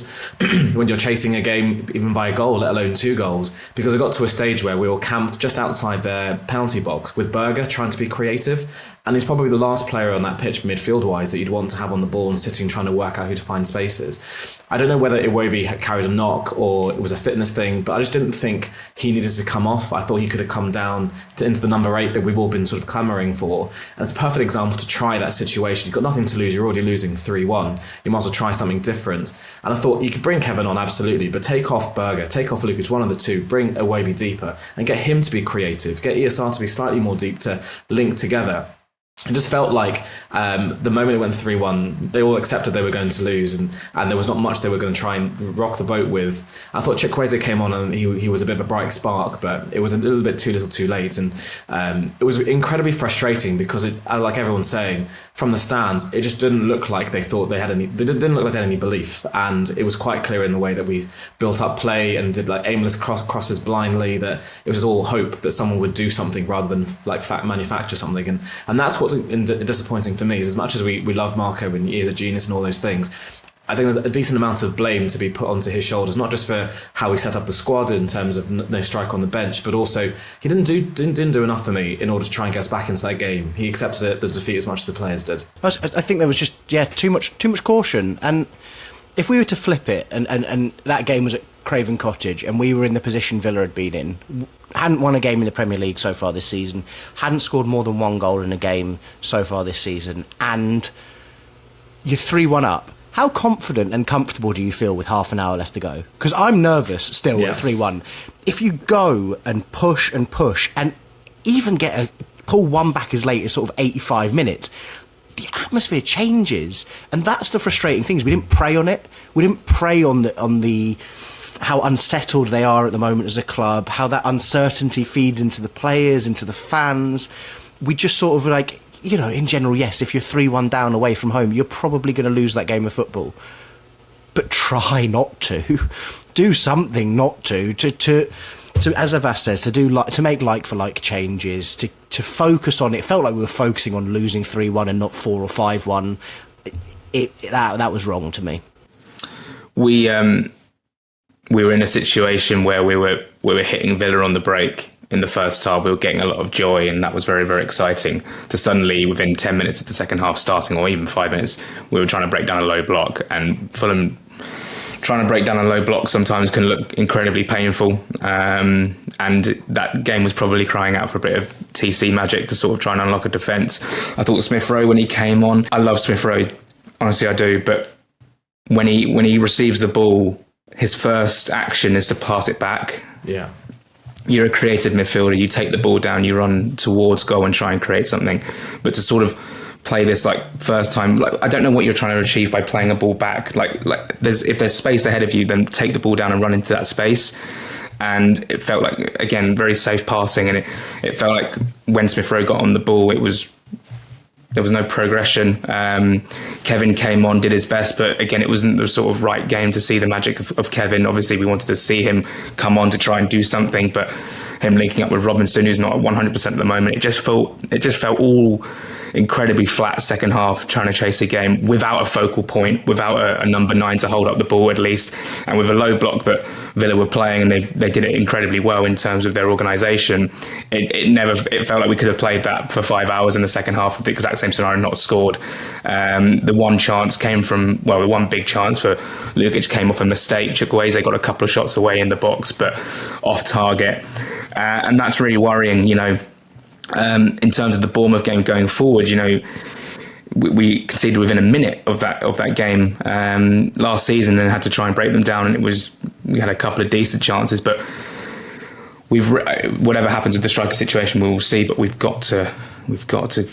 when you're chasing a game even by a goal, let alone 2 goals, because it got to a stage where we were camped just outside their penalty box with Berger trying to be creative. And he's probably the last player on that pitch midfield-wise that you'd want to have on the ball and sitting trying to work out who to find spaces. I don't know whether Iwobi had carried a knock or it was a fitness thing, but I just didn't think he needed to come off. I thought he could have come down into the number 8 that we've all been sort of clamouring for. And it's a perfect example to try that situation. You've got nothing to lose. You're already losing 3-1. You might as well try something different. And I thought you could bring Kevin on, absolutely, but take off Berger, take off Lukic, one of the two, bring Iwobi deeper and get him to be creative, get ESR to be slightly more deep to link together. It just felt like the moment it went 3-1, they all accepted they were going to lose, and there was not much they were going to try and rock the boat with. I thought Chukwueze came on and he was a bit of a bright spark, but it was a little bit too little too late. And it was incredibly frustrating because, like everyone's saying, from the stands, it just didn't look like they thought they had any, they didn't look like they had any belief. And it was quite clear in the way that we built up play and did like aimless crosses blindly, that it was all hope that someone would do something rather than like manufacture something. And that's what's disappointing for me, is as much as we love Marco and he is a genius and all those things, I think there's a decent amount of blame to be put onto his shoulders, not just for how he set up the squad in terms of no striker on the bench, but also he didn't do enough for me in order to try and get us back into that game. He accepted the defeat as much as the players did. I think there was just too much caution. And if we were to flip it and that game was at Craven Cottage and we were in the position Villa had been in, hadn't won a game in the Premier League so far this season, hadn't scored more than 1 goal in a game so far this season, and you're 3-1 up, how confident and comfortable do you feel with half an hour left to go? Because I'm nervous still at 3-1. If you go and push and even pull one back as late as sort of 85 minutes, the atmosphere changes, and that's the frustrating thing. We didn't prey on it. We didn't prey on the how unsettled they are at the moment as a club, how that uncertainty feeds into the players, into the fans. We just sort of like, you know, in general, yes, if you're 3-1 down away from home, you're probably going to lose that game of football. But try not to. Do something not to as Avas says, to make like for like changes, to focus on it. It felt like we were focusing on losing 3-1 and not 4 or 5-1. That was wrong to me. We were in a situation where we were hitting Villa on the break in the first half. We were getting a lot of joy, and that was very, very exciting. To suddenly, within 10 minutes of the second half starting, or even 5 minutes, we were trying to break down a low block, and Fulham trying to break down a low block sometimes can look incredibly painful. And that game was probably crying out for a bit of TC magic to sort of try and unlock a defence. I thought Smith Rowe, when he came on, I love Smith Rowe, honestly I do, but when he receives the ball, his first action is to pass it back. Yeah. You're a creative midfielder, you take the ball down, you run towards goal and try and create something. But to sort of play this like first time, like I don't know what you're trying to achieve by playing a ball back. Like if there's space ahead of you, then take the ball down and run into that space. And it felt like, again, very safe passing, and it felt like when Smith Rowe got on the ball, there was no progression. Kevin came on, did his best, but again, it wasn't the sort of right game to see the magic of Kevin. Obviously, we wanted to see him come on to try and do something, but him linking up with Robinson, who's not at 100% at the moment, it just felt all incredibly flat second half, trying to chase a game without a focal point, without a number 9 to hold up the ball at least, and with a low block that Villa were playing, and they did it incredibly well in terms of their organisation. It felt like we could have played that for 5 hours in the second half of the exact same scenario, not scored. The one chance came from, well, the one big chance for Lukic came off a mistake. Chukwueze got a couple of shots away in the box, but off target, and that's really worrying, you know. In terms of the Bournemouth game going forward, you know, we conceded within a minute of that game last season, and had to try and break them down. And we had a couple of decent chances, but whatever happens with the striker situation, we will see. But we've got to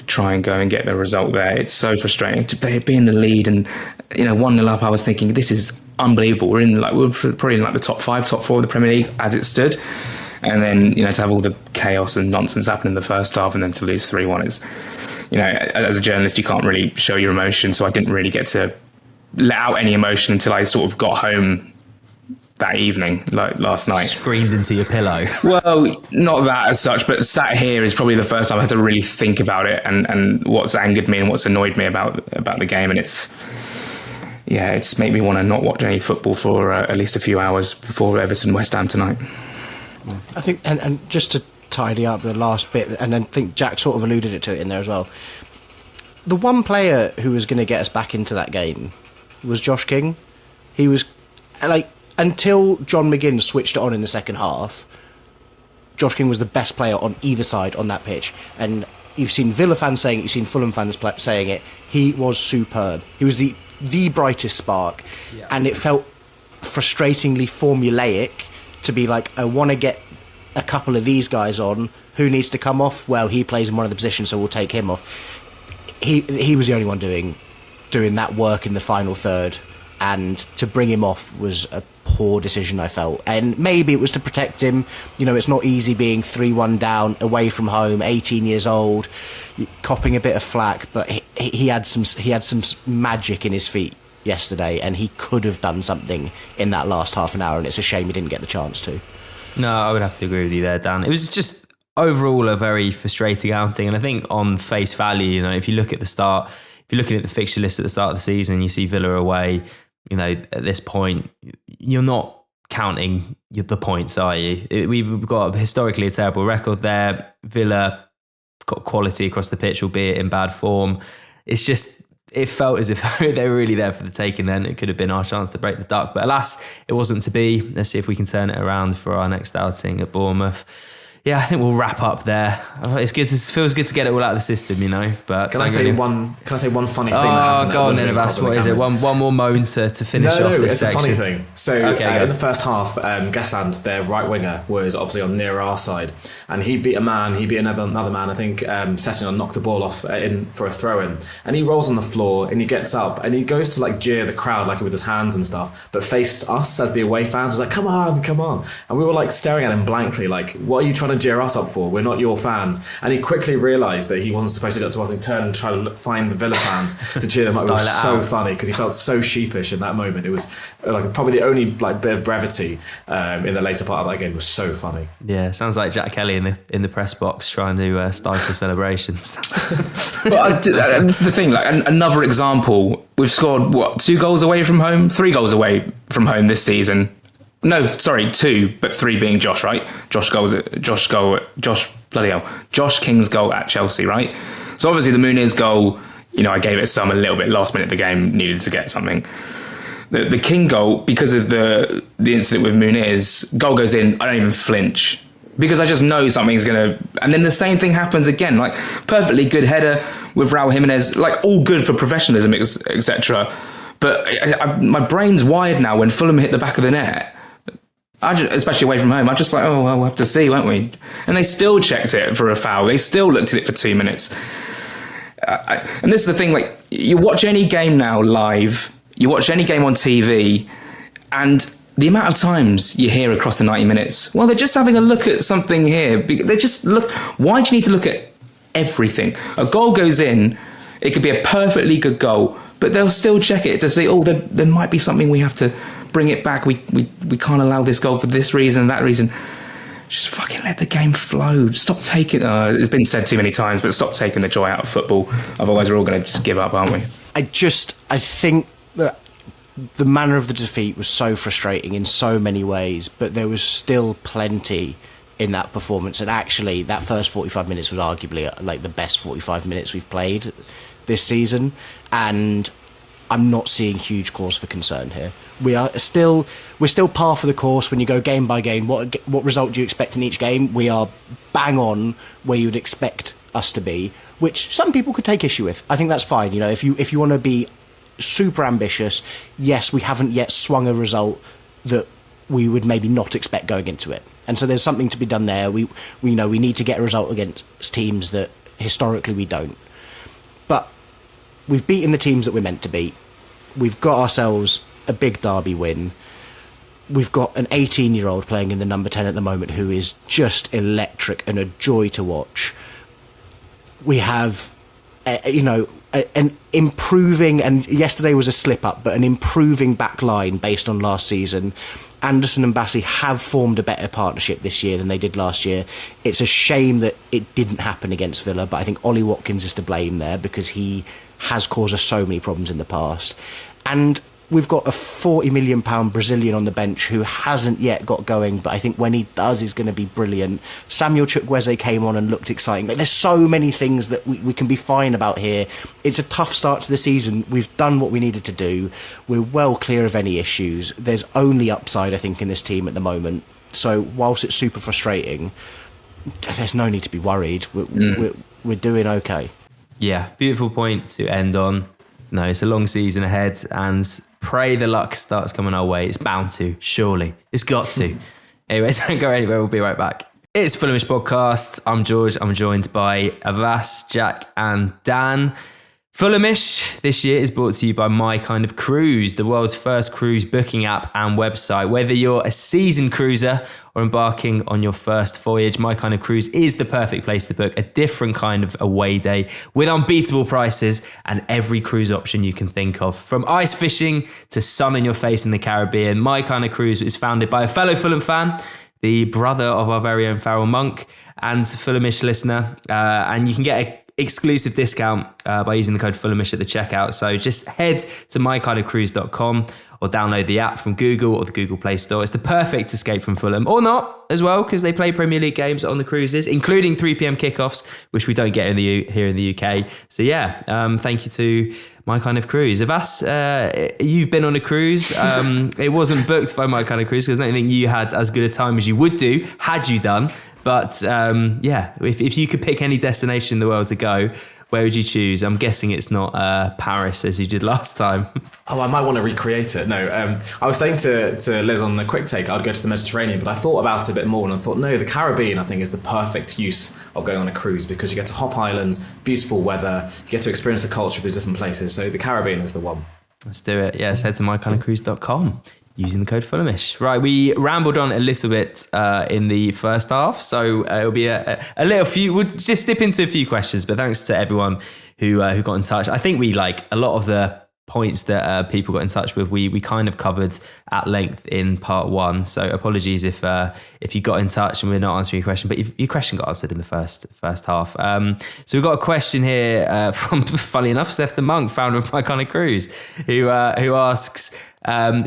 try and go and get the result there. It's so frustrating to be in the lead, and you know, 1-0 up. I was thinking, this is unbelievable. We're probably in like the top 5, top 4 of the Premier League as it stood. And then, you know, to have all the chaos and nonsense happen in the first half, and then to lose 3-1 is, you know, as a journalist, you can't really show your emotion. So I didn't really get to let out any emotion until I sort of got home that evening, like last night. Screamed into your pillow. Well, not that as such, but sat here is probably the first time I had to really think about it, and what's angered me and what's annoyed me about the game. And it's made me want to not watch any football for at least a few hours before Everton West Ham tonight. I think, and just to tidy up the last bit, and I think Jack sort of alluded to it in there as well. The one player who was going to get us back into that game was Josh King. He was like, until John McGinn switched it on in the second half, Josh King was the best player on either side on that pitch. And you've seen Villa fans saying it, you've seen Fulham fans saying it. He was superb. He was the brightest spark, and it felt frustratingly formulaic. To be like, I want to get a couple of these guys on. Who needs to come off? Well, he plays in one of the positions, so we'll take him off. He was the only one doing that work in the final third, and to bring him off was a poor decision, I felt. And maybe it was to protect him. You know, it's not easy being 3-1 down away from home, 18 years old, copping a bit of flack, but he had some magic in his feet yesterday, and he could have done something in that last half an hour, and it's a shame he didn't get the chance to. No, I would have to agree with you there, Dan. It was just overall a very frustrating outing, and I think on face value, you know, if you look at the start, if you're looking at the fixture list at the start of the season, you see Villa away, you know, at this point, you're not counting the points, are you? We've got historically a terrible record there. Villa got quality across the pitch, albeit in bad form. It's just, it felt as if they were really there for the taking then. It could have been our chance to break the duck. But alas, it wasn't to be. Let's see if we can turn it around for our next outing at Bournemouth. yeah, I think we'll wrap up there. It's good. It feels good to get it all out of the system, you know. But Can I say one funny thing that happened? Go on then, Abbas. What is it? One more moan to finish off this section. No, it's a funny thing. So in the first half, Gassand, their right winger, was obviously on near our side, and he beat a man. He beat another man. I think Sessignon knocked the ball off in for a throw in, and he rolls on the floor and he gets up and he goes to like jeer the crowd like with his hands and stuff, but faced us as the away fans. Was like, come on, and we were like staring at him blankly, like, what are you trying to jeer us up for? We're not your fans. And he quickly realised that he wasn't supposed to do that to us, and turned and tried to find the Villa fans to cheer them up. It was so funny because he felt so sheepish in that moment. It was like probably the only like bit of brevity in the later part of that game. It was so funny. Yeah, sounds like Jack Kelly in the press box trying to stifle celebrations. But this is the thing, like another example, we've scored 2 goals away from home, 3 goals away from home this season. No, sorry, 2, but 3 being Josh, right? Josh King's goal at Chelsea, right? So obviously the Muniz goal, you know, I gave it some a little bit last minute of the game, needed to get something. The King goal, because of the incident with Muniz, goal goes in, I don't even flinch. Because I just know something's going to... And then the same thing happens again. Like, perfectly good header with Raúl Jiménez. Like, all good for professionalism, etc. But my brain's wired now when Fulham hit the back of the net. Especially away from home. I'm just like, oh, well, we'll have to see, won't we? And they still checked it for a foul. They still looked at it for 2 minutes. And this is the thing, like, you watch any game now live, you watch any game on TV, and... the amount of times you hear across the 90 minutes, well, they're just having a look at something here. They just look. Why do you need to look at everything? A goal goes in, it could be a perfectly good goal, but they'll still check it to see, oh, there might be something we have to bring it back. We can't allow this goal for this reason, that reason. Just fucking let the game flow. Stop taking... it's been said too many times, but stop taking the joy out of football. Otherwise, we're all going to just give up, aren't we? I think that the manner of the defeat was so frustrating in so many ways, but there was still plenty in that performance. And actually, that first 45 minutes was arguably like the best 45 minutes we've played this season. And I'm not seeing huge cause for concern here. We're still par for the course when you go game by game. What result do you expect in each game? We are bang on where you would expect us to be, which some people could take issue with. I think that's fine. You know, if you want to be super ambitious, yes, we haven't yet swung a result that we would maybe not expect going into it, and so there's something to be done there. We know we need to get a result against teams that historically we don't, but we've beaten the teams that we're meant to beat. We've got ourselves a big derby win. We've got an 18-year-old playing in the number 10 at the moment who is just electric and a joy to watch. We have an improving, and yesterday was a slip up, but an improving back line based on last season. Anderson and Bassi have formed a better partnership this year than they did last year. It's a shame that it didn't happen against Villa, but I think Ollie Watkins is to blame there because he has caused us so many problems in the past. And we've got a £40 million Brazilian on the bench who hasn't yet got going, but I think when he does, he's going to be brilliant. Samuel Chukwueze came on and looked exciting. Like, there's so many things that we can be fine about here. It's a tough start to the season. We've done what we needed to do. We're well clear of any issues. There's only upside, I think, in this team at the moment. So whilst it's super frustrating, there's no need to be worried. We're doing okay. Yeah, beautiful point to end on. No, it's a long season ahead, and pray the luck starts coming our way. It's bound to, surely. It's got to. Anyway, don't go anywhere. We'll be right back. It's Fulhamish Podcast. I'm George. I'm joined by Avas, Jack, and Dan. Fulhamish this year is brought to you by My Kind of Cruise, the world's first cruise booking app and website. Whether you're a seasoned cruiser or embarking on your first voyage, My Kind of Cruise is the perfect place to book a different kind of away day with unbeatable prices and every cruise option you can think of. From ice fishing to sun in your face in the Caribbean, My Kind of Cruise is founded by a fellow Fulham fan, the brother of our very own Farrell Monk, and Fulhamish listener. And you can get a exclusive discount by using the code Fulhamish at the checkout. So just head to mykindofcruise.com or download the app from Google or the Google Play Store. It's the perfect escape from Fulham, or not as well, because they play Premier League games on the cruises, including 3 p.m. kickoffs, which we don't get here in the UK. So yeah, thank you to My Kind of Cruise. Avas, you've been on a cruise. It wasn't booked by My Kind of Cruise because I don't think you had as good a time as you would do had you done. But if you could pick any destination in the world to go, where would you choose? I'm guessing it's not Paris as you did last time. Oh, I might want to recreate it. No, I was saying to Liz on the quick take, I'd go to the Mediterranean, but I thought about it a bit more and I thought, no, the Caribbean, I think, is the perfect use of going on a cruise because you get to hop islands, beautiful weather, you get to experience the culture of the different places. So the Caribbean is the one. Let's do it. Yes, head to mykindofcruise.com. Using the code Fulhamish. Right, we rambled on a little bit in the first half, so it'll be a little few. We'll just dip into a few questions, but thanks to everyone who got in touch. I think we a lot of the points that people got in touch with. We kind of covered at length in part one. So apologies if you got in touch and we're not answering your question, but your question got answered in the first half. So we've got a question here from, funny enough, Seth the Monk, founder of My Kind of Cruise, who asks.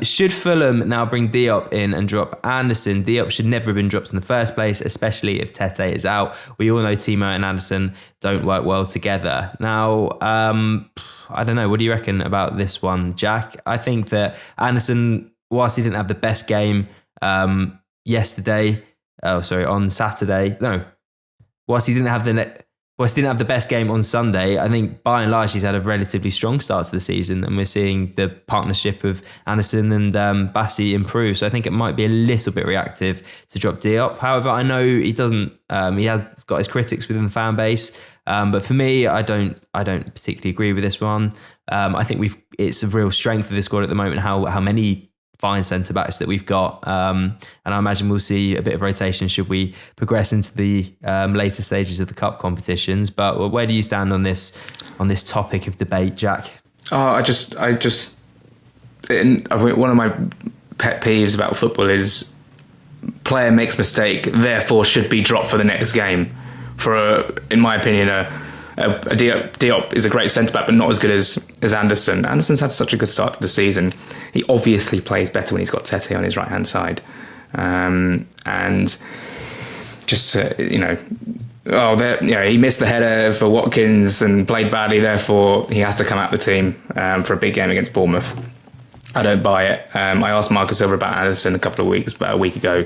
Should Fulham now bring Diop in and drop Anderson? Diop should never have been dropped in the first place, especially if Tete is out. We all know Timo and Anderson don't work well together. Now, I don't know. What do you reckon about this one, Jack? I think that Anderson, whilst he didn't have the best game on Saturday. No, whilst he didn't have the best game on Sunday, I think by and large he's had a relatively strong start to the season, and we're seeing the partnership of Anderson and Bassi improve. So I think it might be a little bit reactive to drop Diop. However, I know he doesn't. He has got his critics within the fan base, but for me, I don't particularly agree with this one. I think it's a real strength of this squad at the moment. How many fine centre backs that we've got, and I imagine we'll see a bit of rotation should we progress into the later stages of the cup competitions. But where do you stand on this topic of debate, Jack? I think one of my pet peeves about football is player makes mistake, therefore should be dropped for the next game. In my opinion, Diop is a great centre-back, but not as good as Anderson. Anderson's had such a good start to the season. He obviously plays better when he's got Tete on his right-hand side. And just, he missed the header for Watkins and played badly, therefore he has to come out the team for a big game against Bournemouth. I don't buy it. I asked Marco Silva about Anderson about a week ago,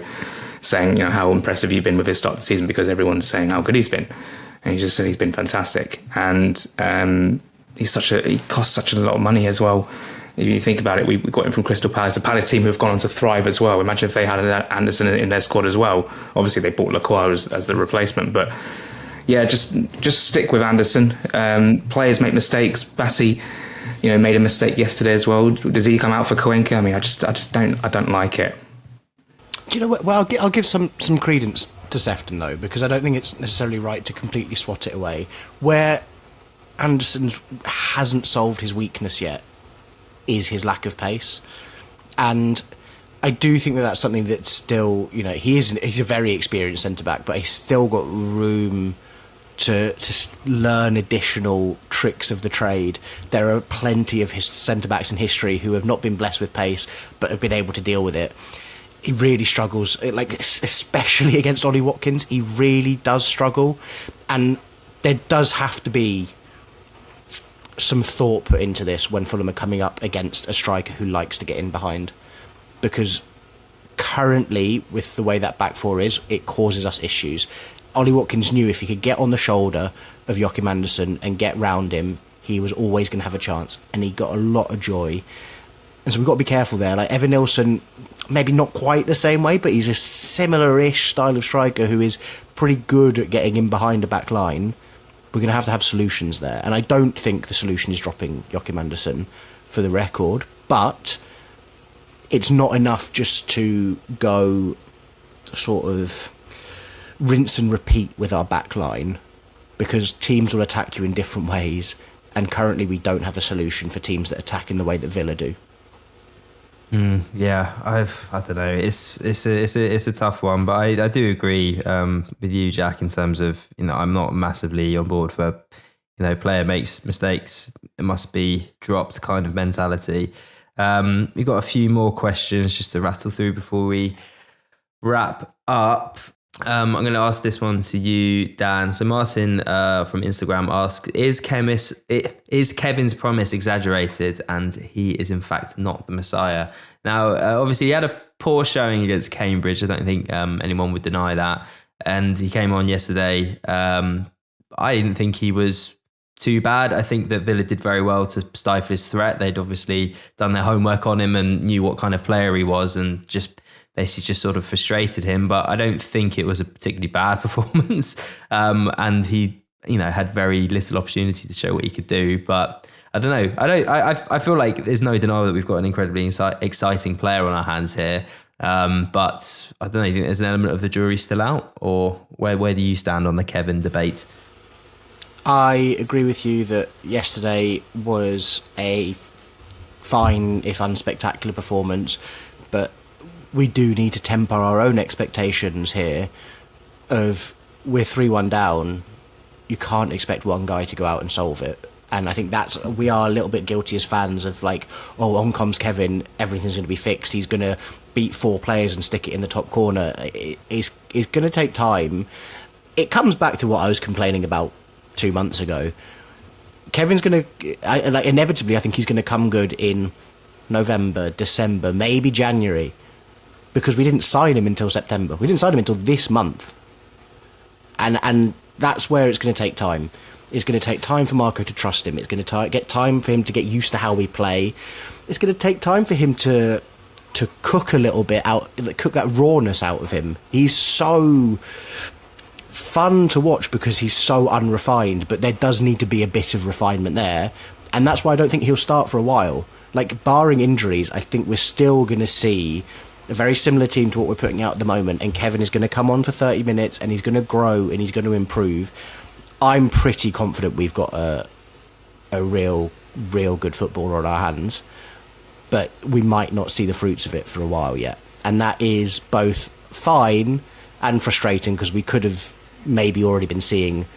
saying, how impressive you've been with his start to the season, because everyone's saying how good he's been. And he just said he's been fantastic, and he costs such a lot of money as well. If you think about it, we got him from Crystal Palace, a Palace team who have gone on to thrive as well. Imagine if they had Anderson in their squad as well. Obviously, they bought Lacroix as the replacement, but yeah, just stick with Anderson. Players make mistakes. Bassi, made a mistake yesterday as well. Does he come out for Cuenca? I mean, I don't like it. Do you know what? Well, I'll give some credence to Sefton though, because I don't think it's necessarily right to completely swat it away. Where Anderson hasn't solved his weakness yet is his lack of pace, and I do think that that's something that still, he's a very experienced centre back, but he's still got room to learn additional tricks of the trade. There are plenty of his centre backs in history who have not been blessed with pace but have been able to deal with it. He really struggles, especially against Ollie Watkins. He really does struggle, and there does have to be some thought put into this when Fulham are coming up against a striker who likes to get in behind, because currently, with the way that back four is, it causes us issues. Ollie Watkins knew if he could get on the shoulder of Joachim Andersen and get round him, he was always going to have a chance, and he got a lot of joy. And so we've got to be careful there. Like Evan Nilsson, maybe not quite the same way, but he's a similar-ish style of striker who is pretty good at getting in behind a back line. We're going to have solutions there. And I don't think the solution is dropping Joachim Andersen, for the record, but it's not enough just to go sort of rinse and repeat with our back line, because teams will attack you in different ways, and currently we don't have a solution for teams that attack in the way that Villa do. Yeah, I don't know. It's a tough one, but I do agree with you, Jack, in terms of I'm not massively on board for player makes mistakes, it must be dropped kind of mentality. We've got a few more questions just to rattle through before we wrap up. I'm going to ask this one to you, Dan. So Martin from Instagram asks, is Kevin's promise exaggerated and he is in fact not the Messiah? Now, obviously he had a poor showing against Cambridge. I don't think anyone would deny that. and he came on yesterday. I didn't think he was too bad. I think that Villa did very well to stifle his threat. They'd obviously done their homework on him and knew what kind of player he was, and just basically just sort of frustrated him. But I don't think it was a particularly bad performance. And he, had very little opportunity to show what he could do. But I don't know. I feel like there's no denial that we've got an incredibly exciting player on our hands here. But I don't know. You think there's an element of the jury still out, or where do you stand on the Kevin debate? I agree with you that yesterday was a fine, if unspectacular, performance, but we do need to temper our own expectations here of we're 3-1 down. You can't expect one guy to go out and solve it. And I think we are a little bit guilty as fans of like, oh, on comes Kevin, everything's going to be fixed. He's going to beat 4 players and stick it in the top corner. It's going to take time. It comes back to what I was complaining about 2 months ago. Kevin's going to, inevitably, I think he's going to come good in November, December, maybe January, because we didn't sign him until September. We didn't sign him until this month. And that's where it's going to take time. It's going to take time for Marco to trust him. It's going to get time for him to get used to how we play. It's going to take time for him to cook a little bit out, cook that rawness out of him. He's so fun to watch because he's so unrefined, but there does need to be a bit of refinement there. And that's why I don't think he'll start for a while. Like, barring injuries, I think we're still going to see a very similar team to what we're putting out at the moment, and Kevin is going to come on for 30 minutes and he's going to grow and he's going to improve. I'm pretty confident we've got a real good footballer on our hands, but we might not see the fruits of it for a while yet. And that is both fine and frustrating, because we could have maybe already been seeing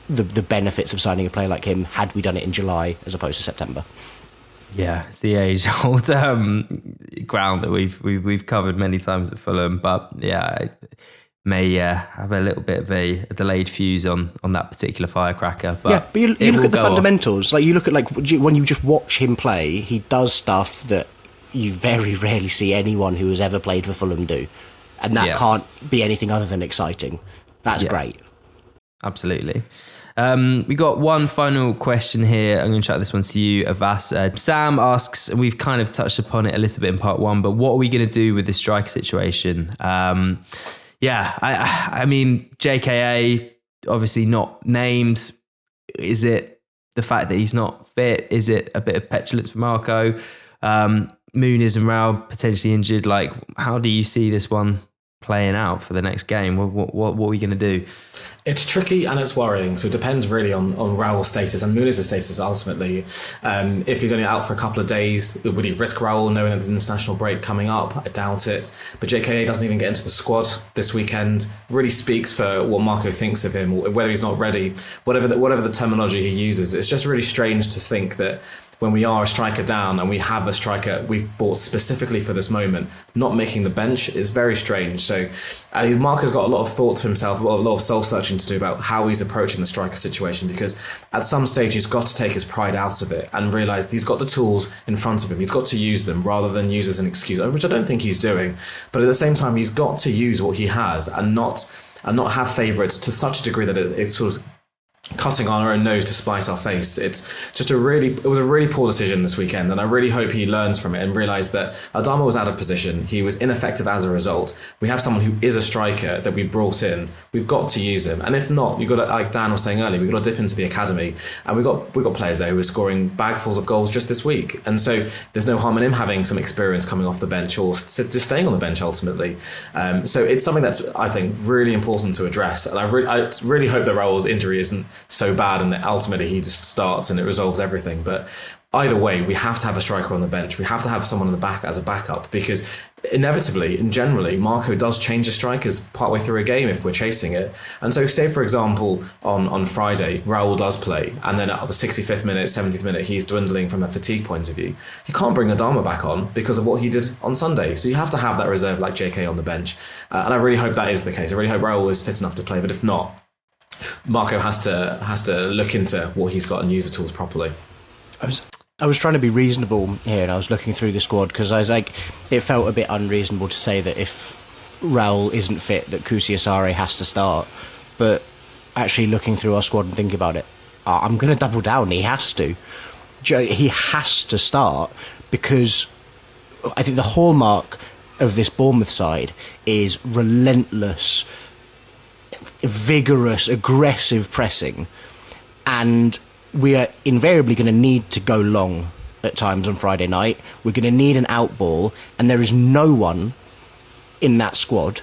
the benefits of signing a player like him had we done it in July as opposed to September. Yeah, it's the age-old ground that we've covered many times at Fulham, but yeah, I may have a little bit of a delayed fuse on that particular firecracker. But you look at the fundamentals. Like, you look at when you just watch him play, he does stuff that you very rarely see anyone who has ever played for Fulham do, and that can't be anything other than exciting. That's great. Absolutely. We got one final question here. I'm going to chat this one to you, Avas. Sam asks, and we've kind of touched upon it a little bit in part 1, but what are we going to do with the striker situation? I mean, JKA, obviously not named. Is it the fact that he's not fit? Is it a bit of petulance for Marco? Muniz and Raúl potentially injured. Like, how do you see this one playing out for the next game? What are we going to do? It's tricky and it's worrying. So it depends really on Raúl's status and Muniz's status ultimately. If he's only out for a couple of days, would he risk Raúl knowing there's an international break coming up? I doubt it. But JKA doesn't even get into the squad this weekend. Really speaks for what Marco thinks of him, or whether he's not ready. Whatever the terminology he uses, it's just really strange to think that when we are a striker down and we have a striker we've bought specifically for this moment, not making the bench is very strange. So Marco's got a lot of thought to himself, a lot of soul-searching to do about how he's approaching the striker situation, because at some stage he's got to take his pride out of it and realise he's got the tools in front of him. He's got to use them rather than use as an excuse, which I don't think he's doing. But at the same time, he's got to use what he has and not have favourites to such a degree that it's sort of cutting on our own nose to spite our face. It was a really poor decision this weekend, and I really hope he learns from it and realised that Adama was out of position. He was ineffective as a result. We have someone who is a striker that we brought in. We've got to use him, and if not, you've got to, like Dan was saying earlier, we've got to dip into the academy, and we've got players there who are scoring bagfuls of goals just this week, and so there's no harm in him having some experience coming off the bench or just staying on the bench ultimately. So it's something that's, I think, really important to address, and I really hope that Raúl's injury isn't so bad and that ultimately he just starts and it resolves everything. But either way, we have to have a striker on the bench. We have to have someone on the back as a backup, because inevitably and generally Marco does change the strikers partway through a game if we're chasing it. And so say, for example, on Friday Raúl does play and then at the 65th minute, 70th minute he's dwindling from a fatigue point of view. You can't bring Adama back on because of what he did on Sunday. So you have to have that reserve like JK on the bench. And I really hope that is the case. I really hope Raúl is fit enough to play, but if not, Marco has to look into what he's got and use the tools properly. I was trying to be reasonable here, and I was looking through the squad because I was like, it felt a bit unreasonable to say that if Raúl isn't fit, that Kusiasare has to start. But actually looking through our squad and thinking about it, I'm going to double down. He has to. He has to start, because I think the hallmark of this Bournemouth side is relentless, vigorous, aggressive pressing. And we are invariably going to need to go long at times on Friday night. We're going to need an out ball, and there is no one in that squad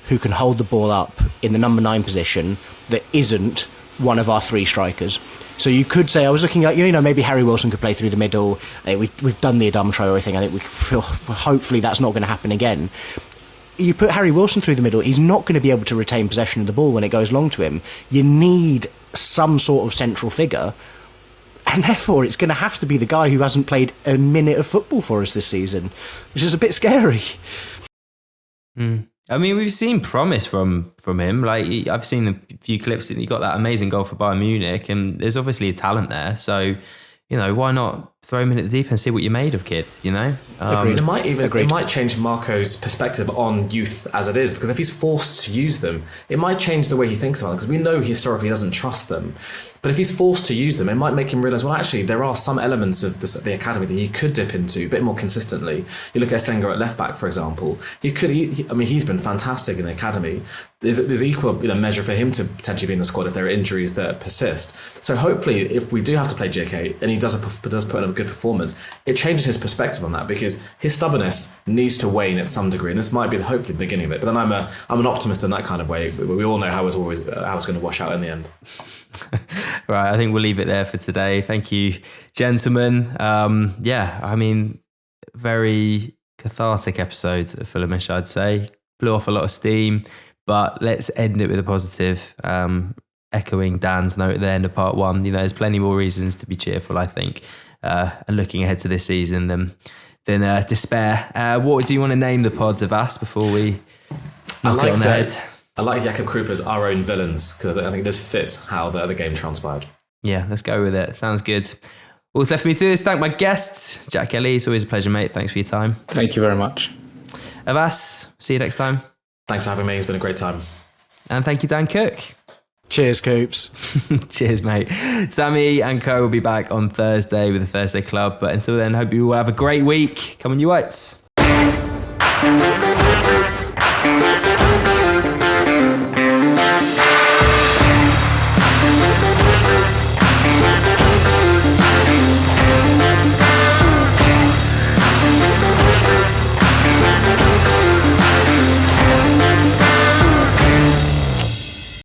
who can hold the ball up in the number 9 position that isn't one of our 3 strikers. So you could say, I was looking at, maybe Harry Wilson could play through the middle. We've done the Adama Traore thing. I think we feel hopefully that's not going to happen again. You put Harry Wilson through the middle, he's not going to be able to retain possession of the ball when it goes long to him. You need some sort of central figure, and therefore it's going to have to be the guy who hasn't played a minute of football for us this season, which is a bit scary. I mean, we've seen promise from him. Like, I've seen a few clips, and he got that amazing goal for Bayern Munich, and there's obviously a talent there. So, why not throw him in at the deep end and see what you're made of, kid? Agreed. It might change Marco's perspective on youth as it is, because if he's forced to use them, it might change the way he thinks about them, because we know he historically doesn't trust them. But if he's forced to use them, it might make him realise, well, actually, there are some elements of the academy that he could dip into a bit more consistently. You look at Senga at left back, for example. He's been fantastic in the academy. There's equal measure for him to potentially be in the squad if there are injuries that persist. So hopefully, if we do have to play JK and he does put in a good performance, it changes his perspective on that, because his stubbornness needs to wane at some degree, and this might be hopefully the beginning of it. But then I'm an optimist in that kind of way. We all know how it's going to wash out in the end. Right, I think we'll leave it there for today. Thank you, gentlemen. Very cathartic episode of Fulhamish, I'd say. Blew off a lot of steam, but let's end it with a positive. Echoing Dan's note at the end of part 1, there's plenty more reasons to be cheerful, I think, and looking ahead to this season than despair. What do you want to name the pods of us before we knock it on the head? I like Jakob Krupa's Our Own Villains, because I think it does fit how the game transpired. Yeah, let's go with it. Sounds good. All that's left for me to do is thank my guests. Jack Kelly, it's always a pleasure, mate. Thanks for your time. Thank you very much. Avas, see you next time. Thanks for having me. It's been a great time. And thank you, Dan Cook. Cheers, Coops. Cheers, mate. Sammy and Co will be back on Thursday with the Thursday Club. But until then, hope you all have a great week. Come on, you Whites.